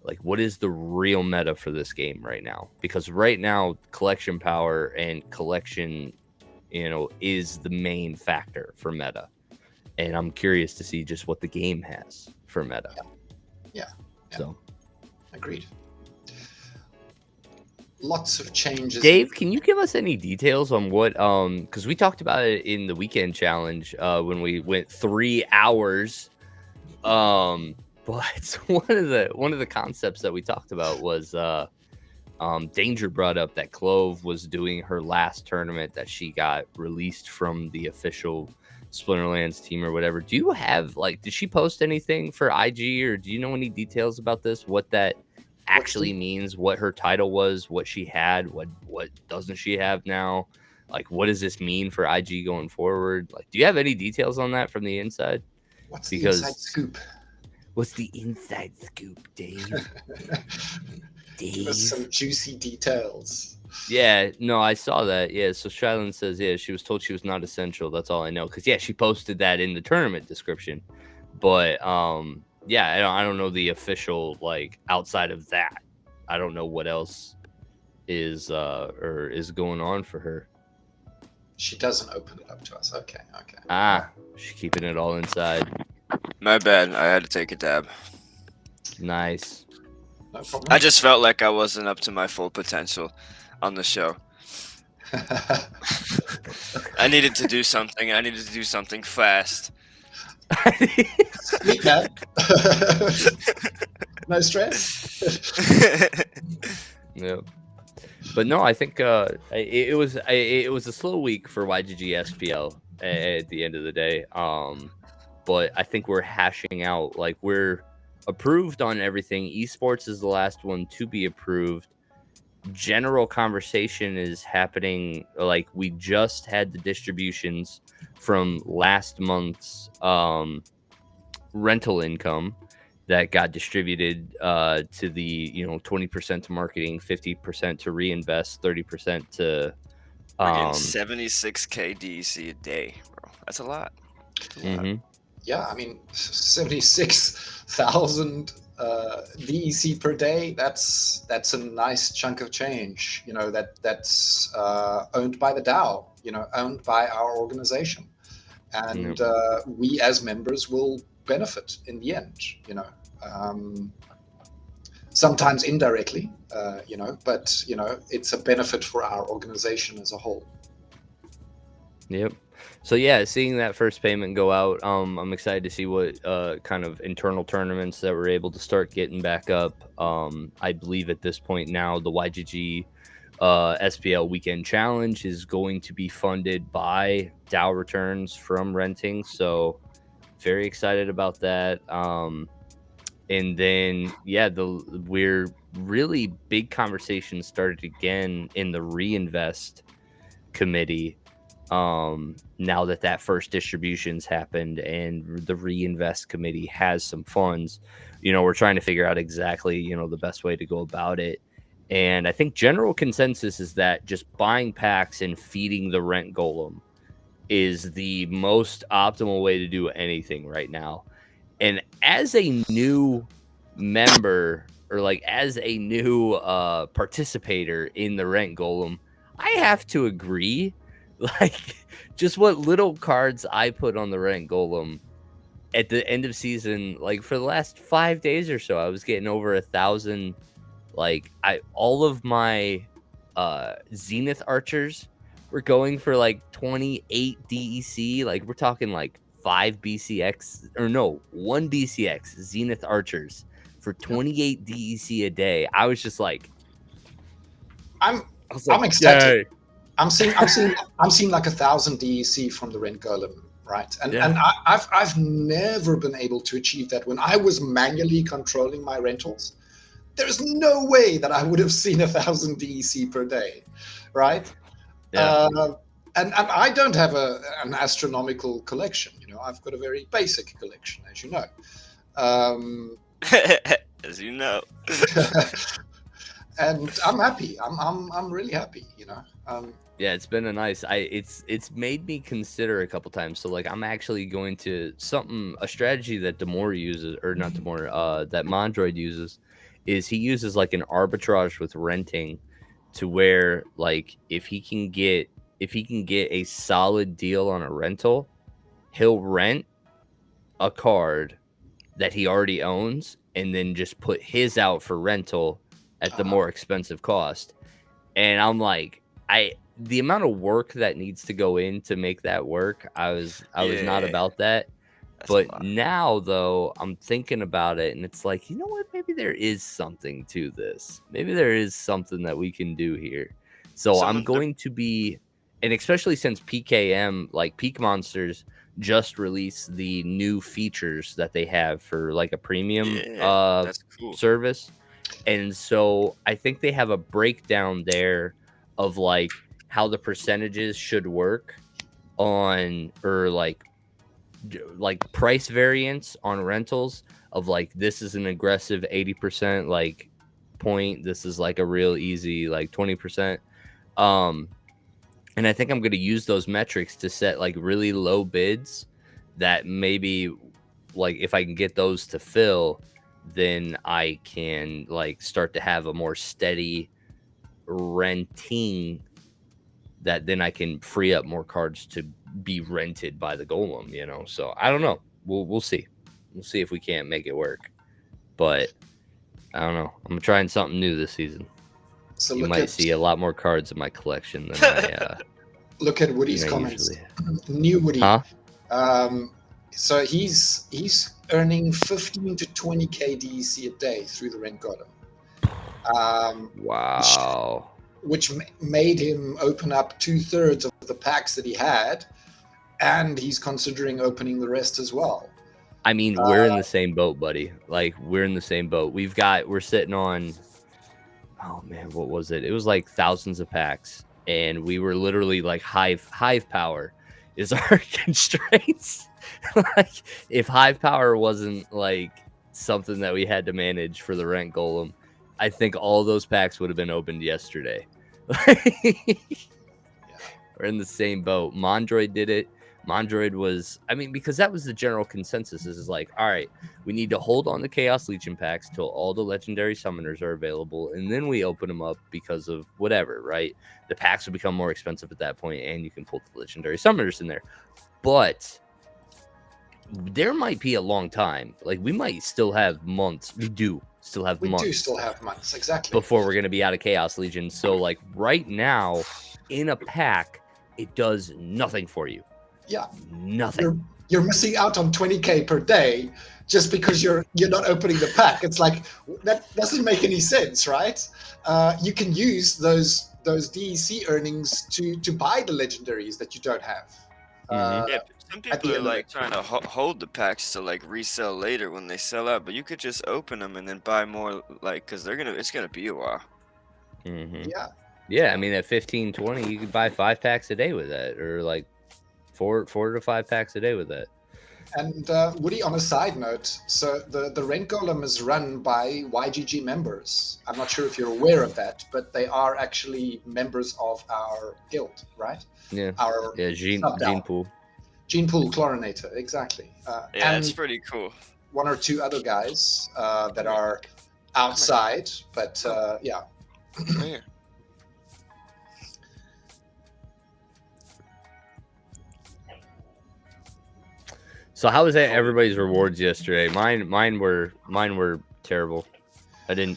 like what is the real meta for this game right now? Because right now collection power and collection is the main factor for meta. And I'm curious to see just what the game has for meta. Yeah. So, agreed. Lots of changes. Dave, can you give us any details on what? Because we talked about it in the weekend challenge when we went 3 hours. But one of the concepts that we talked about was Danger brought up that Clove was doing her last tournament, that she got released from the official Splinterlands team or whatever. Do you have, like, did she post anything for IG, or do you know any details about this, what that actually means, what her title was, what she had, what doesn't she have now? Like, what does this mean for IG going forward? Like, do you have any details on that from the inside? What's the inside scoop? What's the inside scoop, Dave? Give us some juicy details. Yeah, no, I saw that. Yeah, so Shylin says, yeah, she was told she was not essential. That's all I know. Because, yeah, she posted that in the tournament description. But, yeah, I don't know the official, like, outside of that. I don't know what else is going on for her. She doesn't open it up to us. Okay. She's keeping it all inside. My bad. I had to take a dab. Nice. No problem. I just felt like I wasn't up to my full potential on the show. I needed to do something. I needed to do something fast. Yeah. No stress. Yeah. But no, I think it was a slow week for YGGSPL at the end of the day. But I think we're hashing out, like, we're approved on everything. Esports is the last one to be approved. General conversation is happening. Like, we just had the distributions from last month's rental income that got distributed to the 20% to marketing, 50% to reinvest, 30% to we're getting 76k DEC a day, bro. That's a lot. Yeah, I mean, 76,000 DEC per day. That's a nice chunk of change. That's owned by the DAO. Owned by our organization, and we as members will benefit in the end. Sometimes indirectly, but it's a benefit for our organization as a whole. Yep. So yeah, seeing that first payment go out, I'm excited to see what kind of internal tournaments that we're able to start getting back up. I believe at this point now, the YGG SPL Weekend Challenge is going to be funded by DAO returns from renting. So very excited about that. And then, yeah, we're really big conversations started again in the reinvest committee. Now that first distributions happened and the reinvest committee has some funds, we're trying to figure out exactly, the best way to go about it. And I think general consensus is that just buying packs and feeding the rent golem is the most optimal way to do anything right now. And as a new member, or like as a new participator in the rent golem, I have to agree. Like, just what little cards I put on the rent golem at the end of season, like for the last 5 days or so, I was getting over 1,000. Like, all of my Zenith archers were going for like 28 DEC. Like, we're talking like 5 BCX, or no, 1 BCX Zenith archers for 28 DEC a day. I was just like, I'm ecstatic. Yay. I'm seeing like 1,000 DEC from the rent golem, right? And I've never been able to achieve that when I was manually controlling my rentals. There's no way that I would have seen 1,000 DEC per day, right? Yeah. And I don't have an astronomical collection. I've got a very basic collection, as you know. As you know. And I'm happy. I'm really happy. Yeah, it's been it's made me consider a couple times. So like, I'm actually going to a strategy that Demore uses, or not Demore, that Mondroid uses, is he uses like an arbitrage with renting, to where like if he can get a solid deal on a rental, he'll rent a card that he already owns and then just put his out for rental at the more expensive cost. And I'm like, the amount of work that needs to go in to make that work, I was not about that. But now though, I'm thinking about it, and it's like, you know what? Maybe there is something to this. Maybe there is something that we can do here. So I'm going to be, and especially since PKM, like Peak Monsters, just released the new features that they have for like a premium that's cool. service. And so I think they have a breakdown there of like how the percentages should work on, or like price variance on rentals of like, this is an aggressive 80% like point, this is like a real easy like 20%. And I think I'm going to use those metrics to set like really low bids that maybe like if I can get those to fill, then I can like start to have a more steady renting, that then I can free up more cards to be rented by the golem, you know? So I don't know. We'll see. We'll see if we can't make it work. But I don't know. I'm trying something new this season. So you might see a lot more cards in my collection than I look at Woody's comments. New Woody. Huh? So he's earning 15 to 20k DEC a day through the rent golem. Wow. Which made him open up 2/3 of the packs that he had, and he's considering opening the rest as well. I mean, we're in the same boat, buddy. Like, we're in the same boat. We're sitting on, oh man, what was it? It was like thousands of packs, and we were literally like hive power is our constraints. Like, if hive power wasn't like something that we had to manage for the rent golem, I think all those packs would have been opened yesterday. We're in the same boat. Mondroid did it. Mondroid was, I mean, because that was the general consensus. Is like, all right, we need to hold on the Chaos Legion packs till all the legendary summoners are available, and then we open them up because of whatever, right? The packs will become more expensive at that point, and you can pull the legendary summoners in there. But there might be a long time. Like, we might still have months. We do still have months, exactly, before we're going to be out of Chaos Legion. So, like, right now, in a pack, it does nothing for you. Yeah. Nothing. You're missing out on 20k per day just because you're not opening the pack. It's like, that doesn't make any sense, right? You can use those DEC earnings to buy the legendaries that you don't have. Some people are like trying to hold the packs to like resell later when they sell out, but you could just open them and then buy more, like, because it's gonna be a while. Mm-hmm. Yeah. I mean, at 15, 20, you could buy 5 packs a day with that, or like 4 to 5 packs a day with that. And Woody, on a side note, so the rent golem is run by YGG members. I'm not sure if you're aware of that, but they are actually members of our guild, right? Yeah. Gene Pool. Gene Pool Chlorinator, exactly. Yeah, it's pretty cool. 1 or 2 other guys that are outside, but yeah. So how was that everybody's rewards yesterday? Mine were terrible. Okay,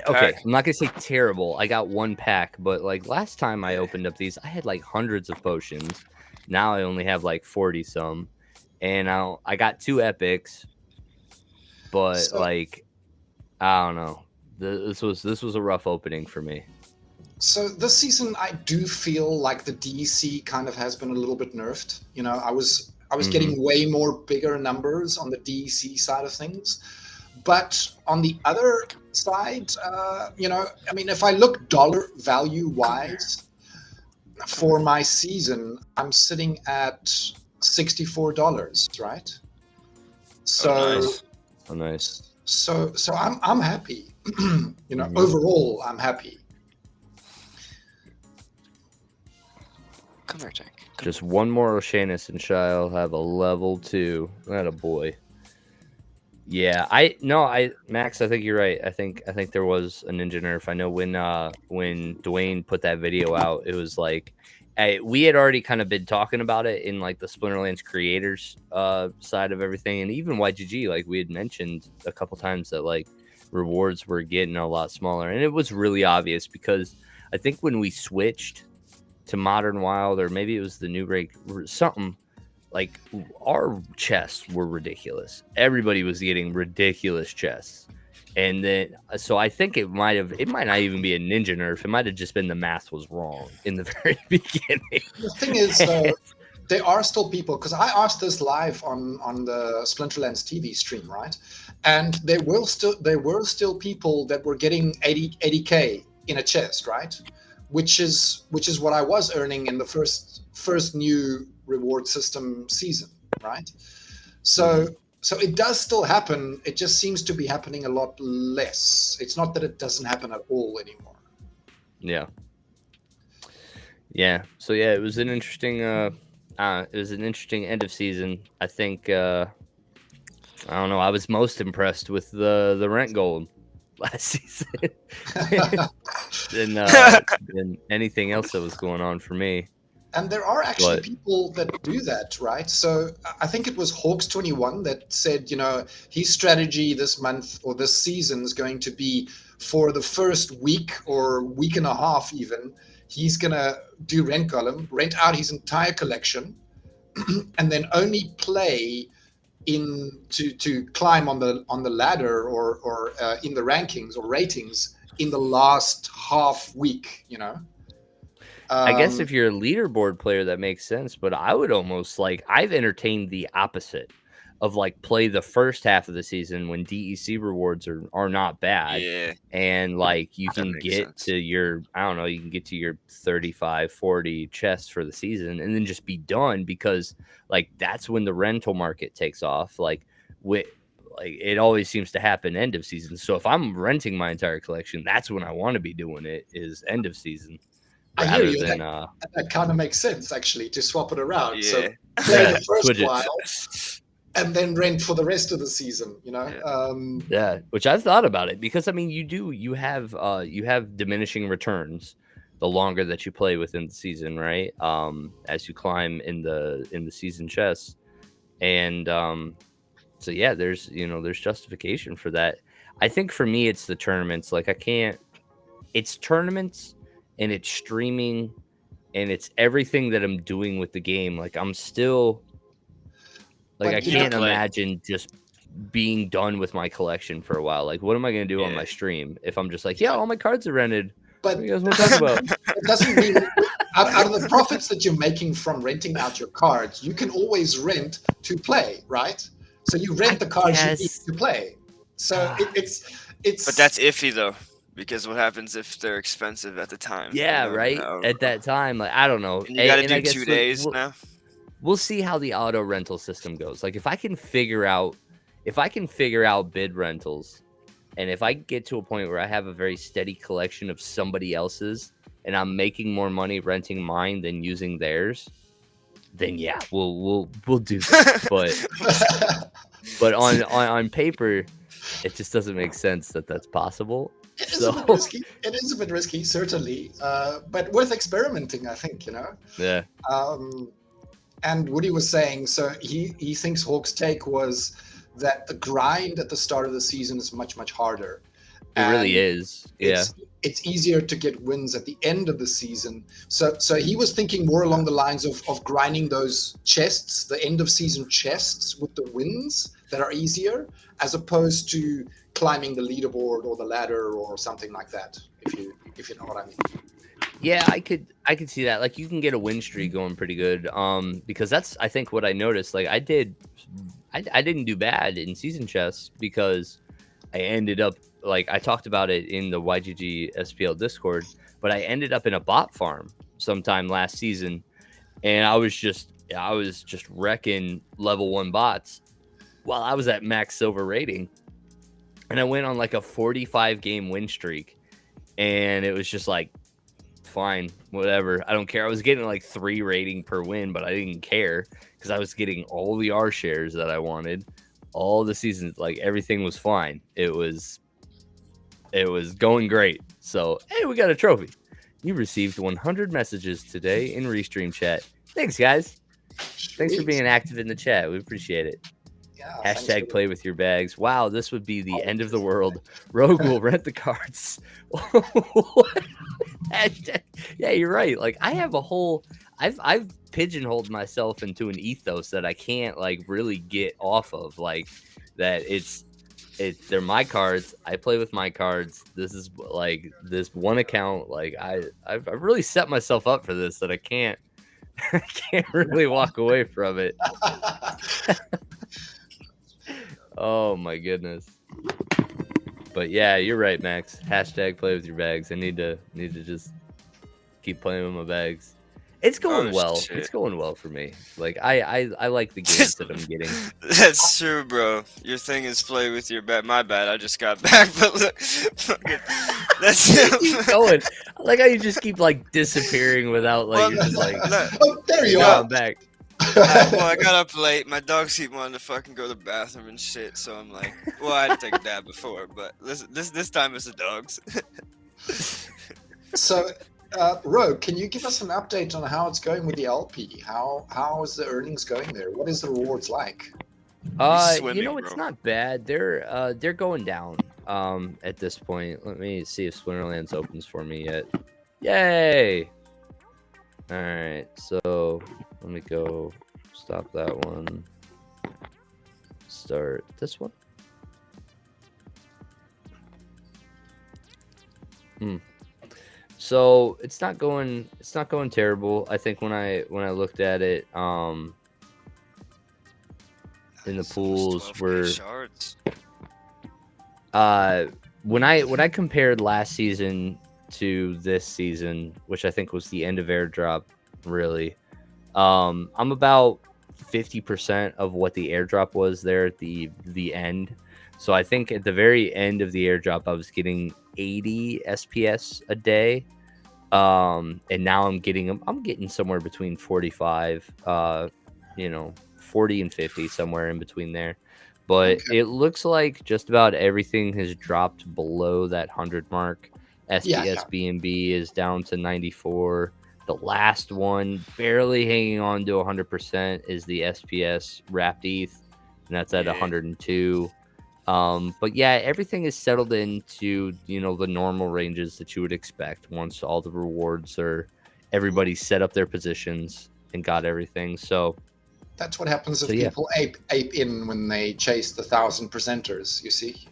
I'm not gonna say terrible. I got 1 pack, but like last time I opened up these, I had like hundreds of potions. Now I only have like 40 some, and I got 2 epics, but like I don't know. This was a rough opening for me. So this season, I do feel like the DEC kind of has been a little bit nerfed. You know, I was getting way more bigger numbers on the DEC side of things, but on the other side, you know, I mean, if I look dollar value wise, for my season, I'm sitting at $64, right? So, nice. So I'm happy. You know, overall, I'm happy. Come here, Jack. Just one more Oceanus and I'll have a level 2. That a boy. Yeah, Max, I think you're right. I think there was a ninja nerf. I know when Dwayne put that video out, it was like, we had already kind of been talking about it in like the Splinterlands creators side of everything, and even YGG, like we had mentioned a couple times that like rewards were getting a lot smaller, and it was really obvious because I think when we switched to Modern Wild, or maybe it was the new break, something. Like, our chests were ridiculous. Everybody was getting ridiculous chests. And then, so I think it might not even be a ninja nerf. It might have just been the math was wrong in the very beginning. The thing is, there are still people, because I asked this live on the Splinterlands TV stream, right? And there were still people that were getting 80K in a chest, right? Which is what I was earning in the first new reward system season, right? So it does still happen. It just seems to be happening a lot less. It's not that it doesn't happen at all anymore. Yeah. Yeah. So yeah, it was an interesting end of season. I think I don't know, I was most impressed with the rent gold last season than anything else that was going on for me. And there are actually people that do that, right? So I think it was Hawks21 that said, his strategy this month or this season is going to be, for the first week or week and a half even, he's going to do rent column, rent out his entire collection, and then only play to climb on the ladder or in the rankings or ratings in the last half week, I guess if you're a leaderboard player, that makes sense. But I would almost I've entertained the opposite of play the first half of the season when DEC rewards are not bad. Yeah. And you can get to your, you can get to your 35, 40 chests for the season and then just be done, because that's when the rental market takes off. It always seems to happen end of season. So if I'm renting my entire collection, that's when I want to be doing it, is end of season. I hear you. That kind of makes sense, actually, to swap it around. Yeah. So play the first while and then rent for the rest of the season, Yeah, which I've thought about it, because you have diminishing returns the longer that you play within the season, right? As you climb in the season chests. And so yeah, there's justification for that. I think for me it's the tournaments. It's tournaments, and it's streaming, and it's everything that I'm doing with the game. I'm still I can't imagine just being done with my collection for a while. What am I going to do on my stream if I'm just all my cards are rented? But what do you guys want to talk about? It doesn't mean out of the profits that you're making from renting out your cards, you can always rent to play, right? So you rent the cards you need to play. So it's. But that's iffy though, because what happens if they're expensive at the time? Yeah, right. At that time, I don't know. And you got to do 2 days now. We'll see how the auto rental system goes. If I can figure out bid rentals, and if I get to a point where I have a very steady collection of somebody else's, and I'm making more money renting mine than using theirs, then yeah, we'll do that. But on paper, it just doesn't make sense that that's possible. It is a bit risky. It is a bit risky, certainly, but worth experimenting, I think. Yeah. And Woody was saying, so he thinks Hawk's take was that the grind at the start of the season is much, much harder. It really is. Yeah. It's easier to get wins at the end of the season. So he was thinking more along the lines of grinding those chests, the end of season chests with the wins that are easier, as opposed to climbing the leaderboard or the ladder or something like that, if you know what I mean. Yeah, I could see that. You can get a win streak going pretty good. Because that's, I think, what I noticed. I didn't do bad in season chests, because I ended up, I talked about it in the YGGSPL Discord, but I ended up in a bot farm sometime last season, and I was just wrecking level 1 bots while I was at max silver rating, and I went on a 45 game win streak, and it was just fine, whatever, I don't care. I was getting 3 rating per win, but I didn't care, because I was getting all the R shares that I wanted all the seasons. Everything was fine. It was going great. So hey, we got a trophy. You received 100 messages today in Restream chat. Thanks, guys. Thanks for being active in the chat. We appreciate it. Yeah, hashtag play with your bags. Wow, this would be the end of the world. Rogue will rent the cards. Hashtag, yeah, you're right. I have a whole, I've pigeonholed myself into an ethos that I can't really get off of. That they're my cards. I play with my cards. This is this one account. I've really set myself up for this, that I can't I can't really walk away from it. Oh my goodness. But yeah, you're right, Max. Hashtag play with your bags. I need to just keep playing with my bags. It's going well. Shit. It's going well for me. Like I like the games that I'm getting. That's true, bro. Your thing is play with your bag. My bad. I just got back, but look, fucking, that's Keep going. I like how you just keep like disappearing without like you're just like. Oh, there you are. I'm back. Well, I got up late. My dogs keep wanting to fucking go to the bathroom and shit. So I'm like, well, I had to take a nap before, but this time it's the dogs. So, Rogue, can you give us an update on how it's going with the LP? How is the earnings going there? What is the rewards like? You know, it's not bad. They're going down at this point. Let me see if Splinterlands opens for me yet. Yay! All right, so let me go stop that one. Start this one. So it's not going terrible. I think when I looked at it, in the pools were when I compared last season to this season, which I think was the end of airdrop, really, I'm about 50% of what the airdrop was there at the end. So I think at the very end of the airdrop, I was getting 80 SPS a day, and now I'm getting somewhere between 45, 40 and 50, somewhere in between there. But it looks like just about everything has dropped below that 100 mark. SPS BNB is down to 94. The last one barely hanging on to 100% is the SPS Wrapped ETH, and that's at 102. But yeah, everything is settled into, the normal ranges that you would expect once all the rewards everybody set up their positions and got everything. So that's what happens if people ape in when they chase the 1,000 presenters, you see.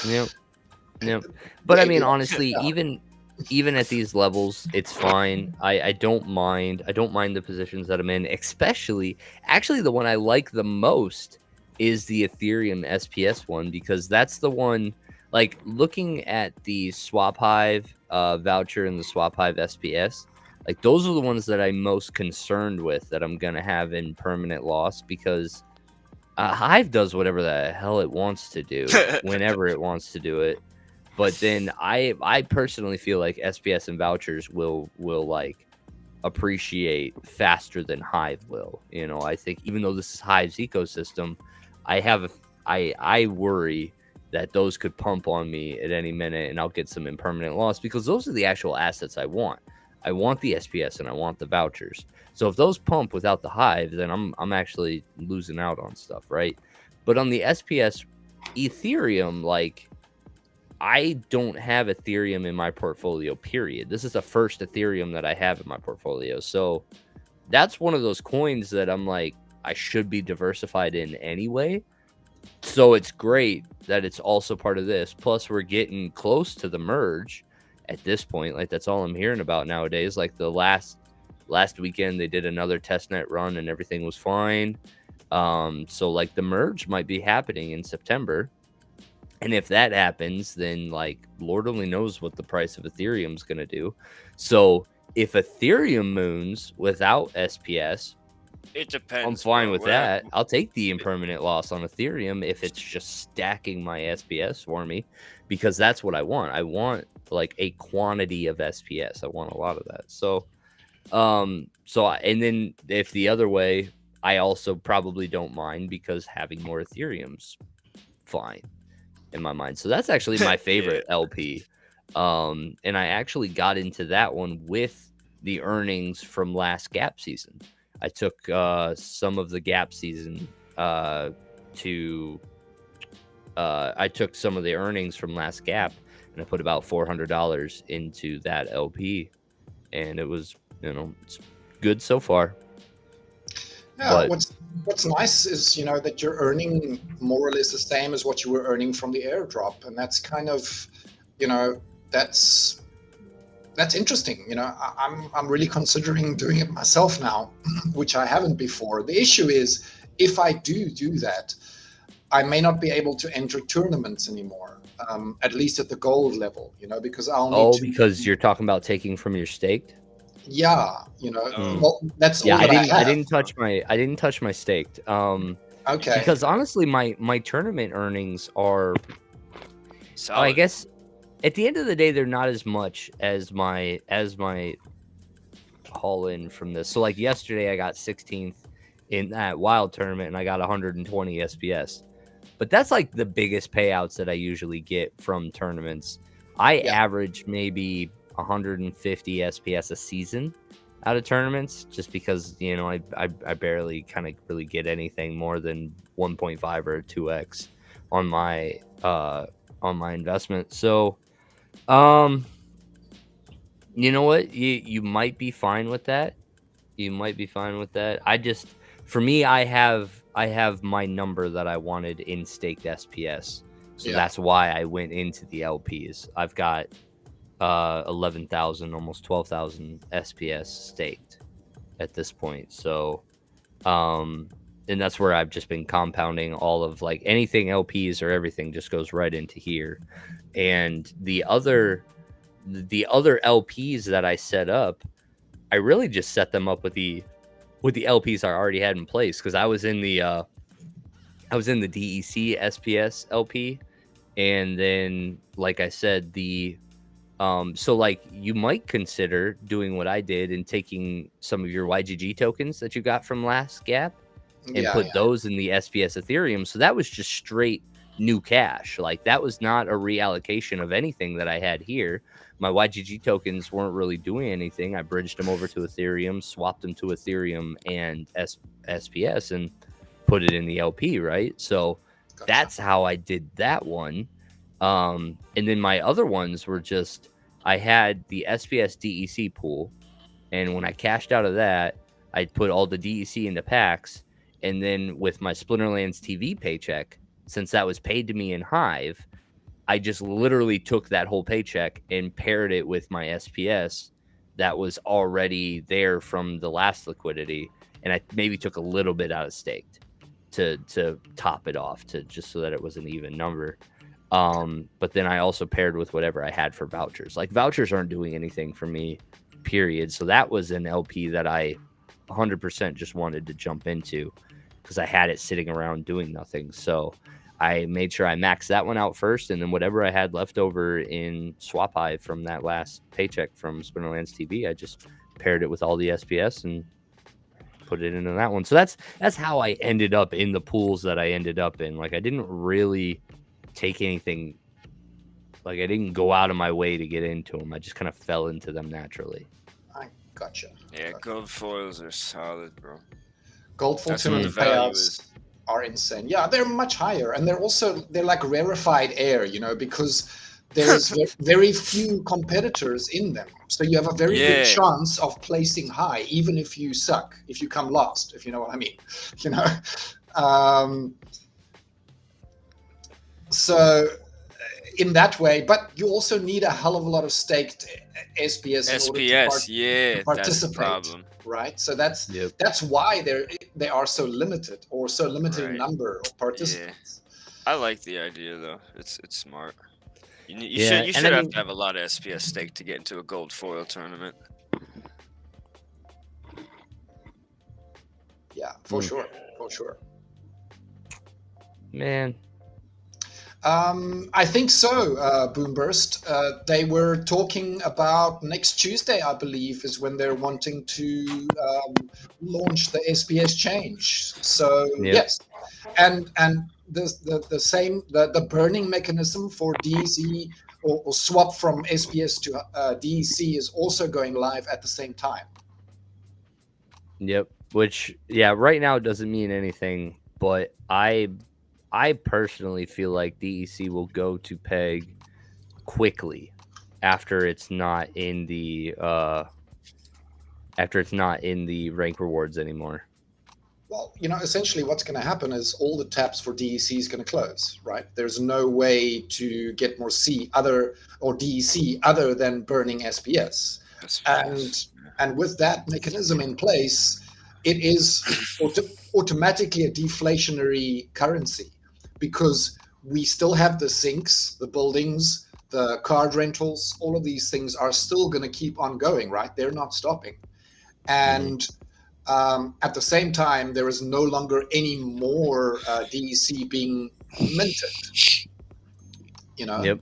Yep. But I mean, honestly, even at these levels, it's fine. I don't mind. I don't mind the positions that I'm in, actually the one I like the most is the Ethereum SPS one, because that's the one, like, looking at the Swap Hive voucher and the Swap Hive SPS, like, those are the ones that I'm most concerned with that I'm going to have in permanent loss, because Hive does whatever the hell it wants to do whenever it wants to do it. But then I personally feel like SPS and vouchers will like appreciate faster than Hive will. I think even though this is Hive's ecosystem, I worry that those could pump on me at any minute and I'll get some impermanent loss, because those are the actual assets I want. I want the SPS and I want the vouchers. So if those pump without the Hive, then I'm actually losing out on stuff, right? But on the SPS Ethereum, like, I don't have Ethereum in my portfolio, period. This is the first Ethereum that I have in my portfolio. So that's one of those coins that I'm like, I should be diversified in anyway. So it's great that it's also part of this. Plus, we're getting close to the merge at this point. Like, that's all I'm hearing about nowadays. Like, the last weekend, they did another testnet run and everything was fine. So, like, the merge might be happening in September. And if that happens, then, like, Lord only knows what the price of Ethereum is going to do. So if Ethereum moons without SPS, it depends. I'm fine with that. I'll take the impermanent loss on Ethereum if it's just stacking my SPS for me, because that's what I want. I want, like, a quantity of SPS. I want a lot of that. So, and then if the other way, I also probably don't mind, because having more Ethereum's fine in my mind. So that's actually my favorite LP. And I actually got into that one with the earnings from last gap season. I took some of the gap season I took some of the earnings from last gap, and I put about $400 into that LP, and it was, it's good so far. Yeah, what's nice is, that you're earning more or less the same as what you were earning from the airdrop. And that's kind of, that's That's interesting. I'm really considering doing it myself now, which I haven't before. The issue is, if I do that, I may not be able to enter tournaments anymore, at least at the gold level, because I'll need to. Because you're talking about taking from your staked. Yeah, Oh. well, that's Yeah, all that I have. I didn't touch my staked. Okay. Because honestly, my tournament earnings are, Solid. I guess, at the end of the day, they're not as much as my haul in from this. So like yesterday, I got 16th in that wild tournament, and I got 120 SPS. But that's like the biggest payouts that I usually get from tournaments. I average maybe 150 SPS a season out of tournaments, just because I barely kind of really get anything more than 1.5 or 2x on my investment. So you know what, you might be fine with that. For me, I have my number that I wanted in staked SPS, so that's why I went into the LPs. I've got 11,000, almost 12,000 SPS staked at this point. So, and that's where I've just been compounding all of, like, anything LPs or everything just goes right into here. And the other LPs that I set up, I really just set them up with the LPs I already had in place, because I was in the DEC SPS LP, and then, like I said, so like you might consider doing what I did and taking some of your YGG tokens that you got from last gap and put those in the SPS Ethereum. So that was just straight new cash. Like, that was not a reallocation of anything that I had here. My YGG tokens weren't really doing anything. I bridged them over to Ethereum, swapped them to Ethereum and SPS, and put it in the LP, right? So that's how I did that one. And then my other ones were just, I had the SPS DEC pool, and when I cashed out of that, I put all the DEC into packs. And then with my Splinterlands TV paycheck, since that was paid to me in Hive, I just literally took that whole paycheck and paired it with my SPS that was already there from the last liquidity, and I maybe took a little bit out of staked to top it off, to just so that it was an even number. But then I also paired with whatever I had for vouchers. Like, vouchers aren't doing anything for me, period. So that was an LP that I 100% just wanted to jump into, because I had it sitting around doing nothing. So I made sure I maxed that one out first, and then whatever I had left over in Swap Hive from that last paycheck from Splinterlands TV, I just paired it with all the SPS and put it into that one. So that's how I ended up in the pools that I ended up in. Like, I didn't really take anything, like, I didn't go out of my way to get into them. I just kind of fell into them naturally. I gotcha. Yeah, gold foils are solid, bro. Gold foil tournament payouts are insane. Yeah, they're much higher, and they're like rarefied air, because there's very few competitors in them. So you have a very good chance of placing high, even if you suck, if you come last, if you know what I mean. So in that way, but you also need a hell of a lot of staked SPS in order to participate. That's the problem. Right, so that's why they are so limited, or so limited in number of participants. I like the idea, though. It's smart. You should have to have a lot of SPS stake to get into a gold foil tournament. Yeah, for sure. Man. I think so, Boomburst. They were talking about next Tuesday, I believe, is when they're wanting to launch the SPS change. So yes, and the same the burning mechanism for DEC or swap from SPS to DEC is also going live at the same time. Yep. Which, right now it doesn't mean anything, but I personally feel like DEC will go to peg quickly after it's not in the rank rewards anymore. Well, essentially what's going to happen is all the taps for DEC is going to close, right? There's no way to get more DEC other than burning SPS. And with that mechanism in place, it is automatically a deflationary currency, because we still have the sinks, the buildings, the card rentals, all of these things are still going to keep on going, right? They're not stopping. And at the same time, there is no longer any more DEC being minted. Yep.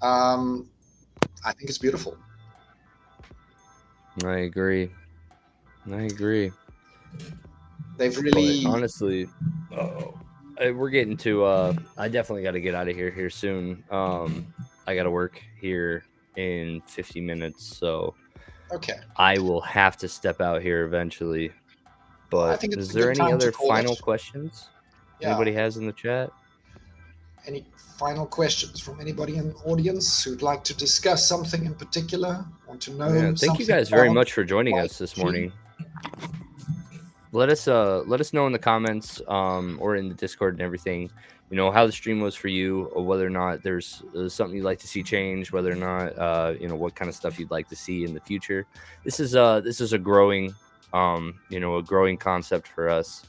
I think it's beautiful. I agree. They've really, but honestly, we're getting to. I definitely got to get out of here soon. I got to work here in 50 minutes, so okay. I will have to step out here eventually. But I think it's is there a good any time to other call final it. questions Yeah. anybody has in the chat? Any final questions from anybody in the audience who'd like to discuss something in particular? Want to know? Yeah, thank you guys very much for joining us this morning. Let us know in the comments or in the Discord and everything, how the stream was for you, or whether or not there's something you'd like to see change, whether or not what kind of stuff you'd like to see in the future. This is a growing a growing concept for us,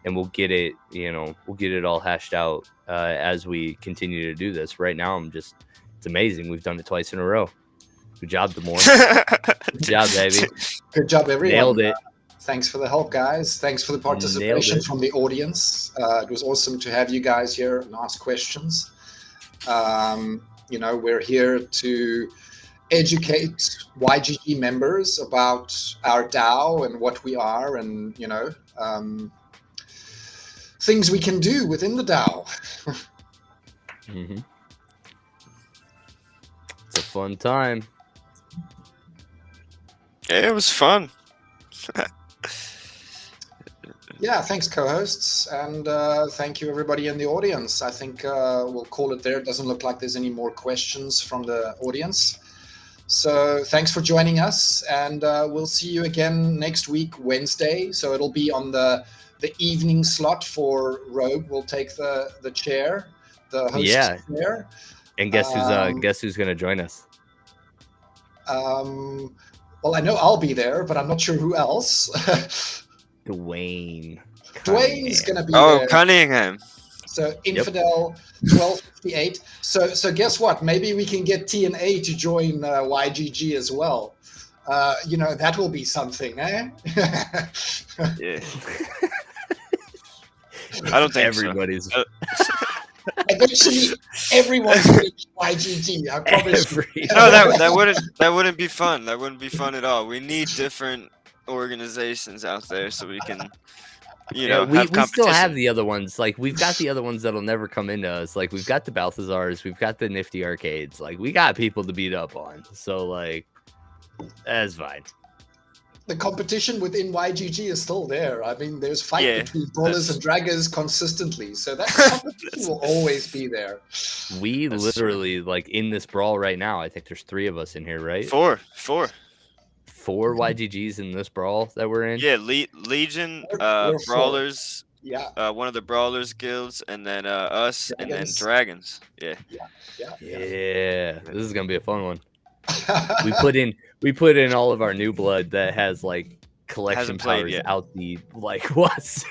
and we'll get it all hashed out as we continue to do this. Right now, it's amazing. We've done it twice in a row. Good job, Demore. Good job, baby. Good job, everyone. Nailed it. Thanks for the help, guys. Thanks for the participation from the audience. It was awesome to have you guys here and ask questions. We're here to educate YGG members about our DAO and what we are, and things we can do within the DAO. Mm-hmm. It's a fun time. Yeah, it was fun. Yeah, thanks, co-hosts, and thank you, everybody in the audience. I think we'll call it there. It doesn't look like there's any more questions from the audience. So thanks for joining us, and we'll see you again next week, Wednesday. So it'll be on the evening slot for Rogue. We'll take the chair, the host's chair. And guess who's going to join us? Well, I know I'll be there, but I'm not sure who else. Dwayne's gonna be there. Cunningham. So Infidel 1258. So guess what? Maybe we can get TNA to join YGG as well. That will be something, eh? Yeah. I don't think everybody's. So. Eventually, everyone's going to YGG. I promise. No, that wouldn't be fun. That wouldn't be fun at all. We need different organizations out there so we can, we have still have the other ones. Like, we've got the other ones that'll never come into us. Like, we've got the Balthazars, we've got the Nifty Arcades. Like, we got people to beat up on. So, like, that's fine. The competition within YGG is still there. I mean, there's fight between brawlers and draggers consistently, so that competition will always be there. We literally, like, in this brawl right now, I think there's 3 of us in here, right? 4 YGGs in this brawl that we're in. Yeah, Legion, Brawlers. 4. Yeah. One of the Brawlers guilds, and then us, and then Dragons. Yeah. This is gonna be a fun one. we put in all of our new blood that has like collection powers out the wazoo.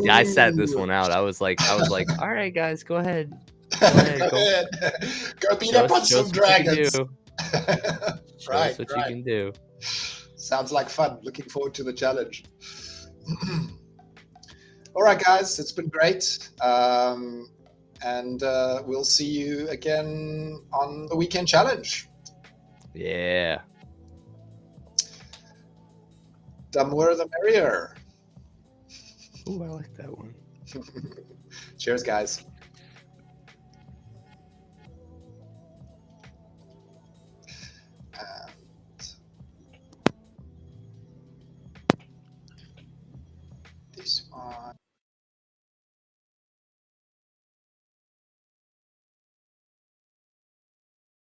Yeah, I sat this one out. I was like, all right, guys, go ahead. Go beat up on some dragons. Right. What you can do. Sounds like fun. Looking forward to the challenge. All right, guys, it's been great. And we'll see you again on the weekend challenge. Yeah. The more the merrier. Ooh, I like that one. Cheers, guys.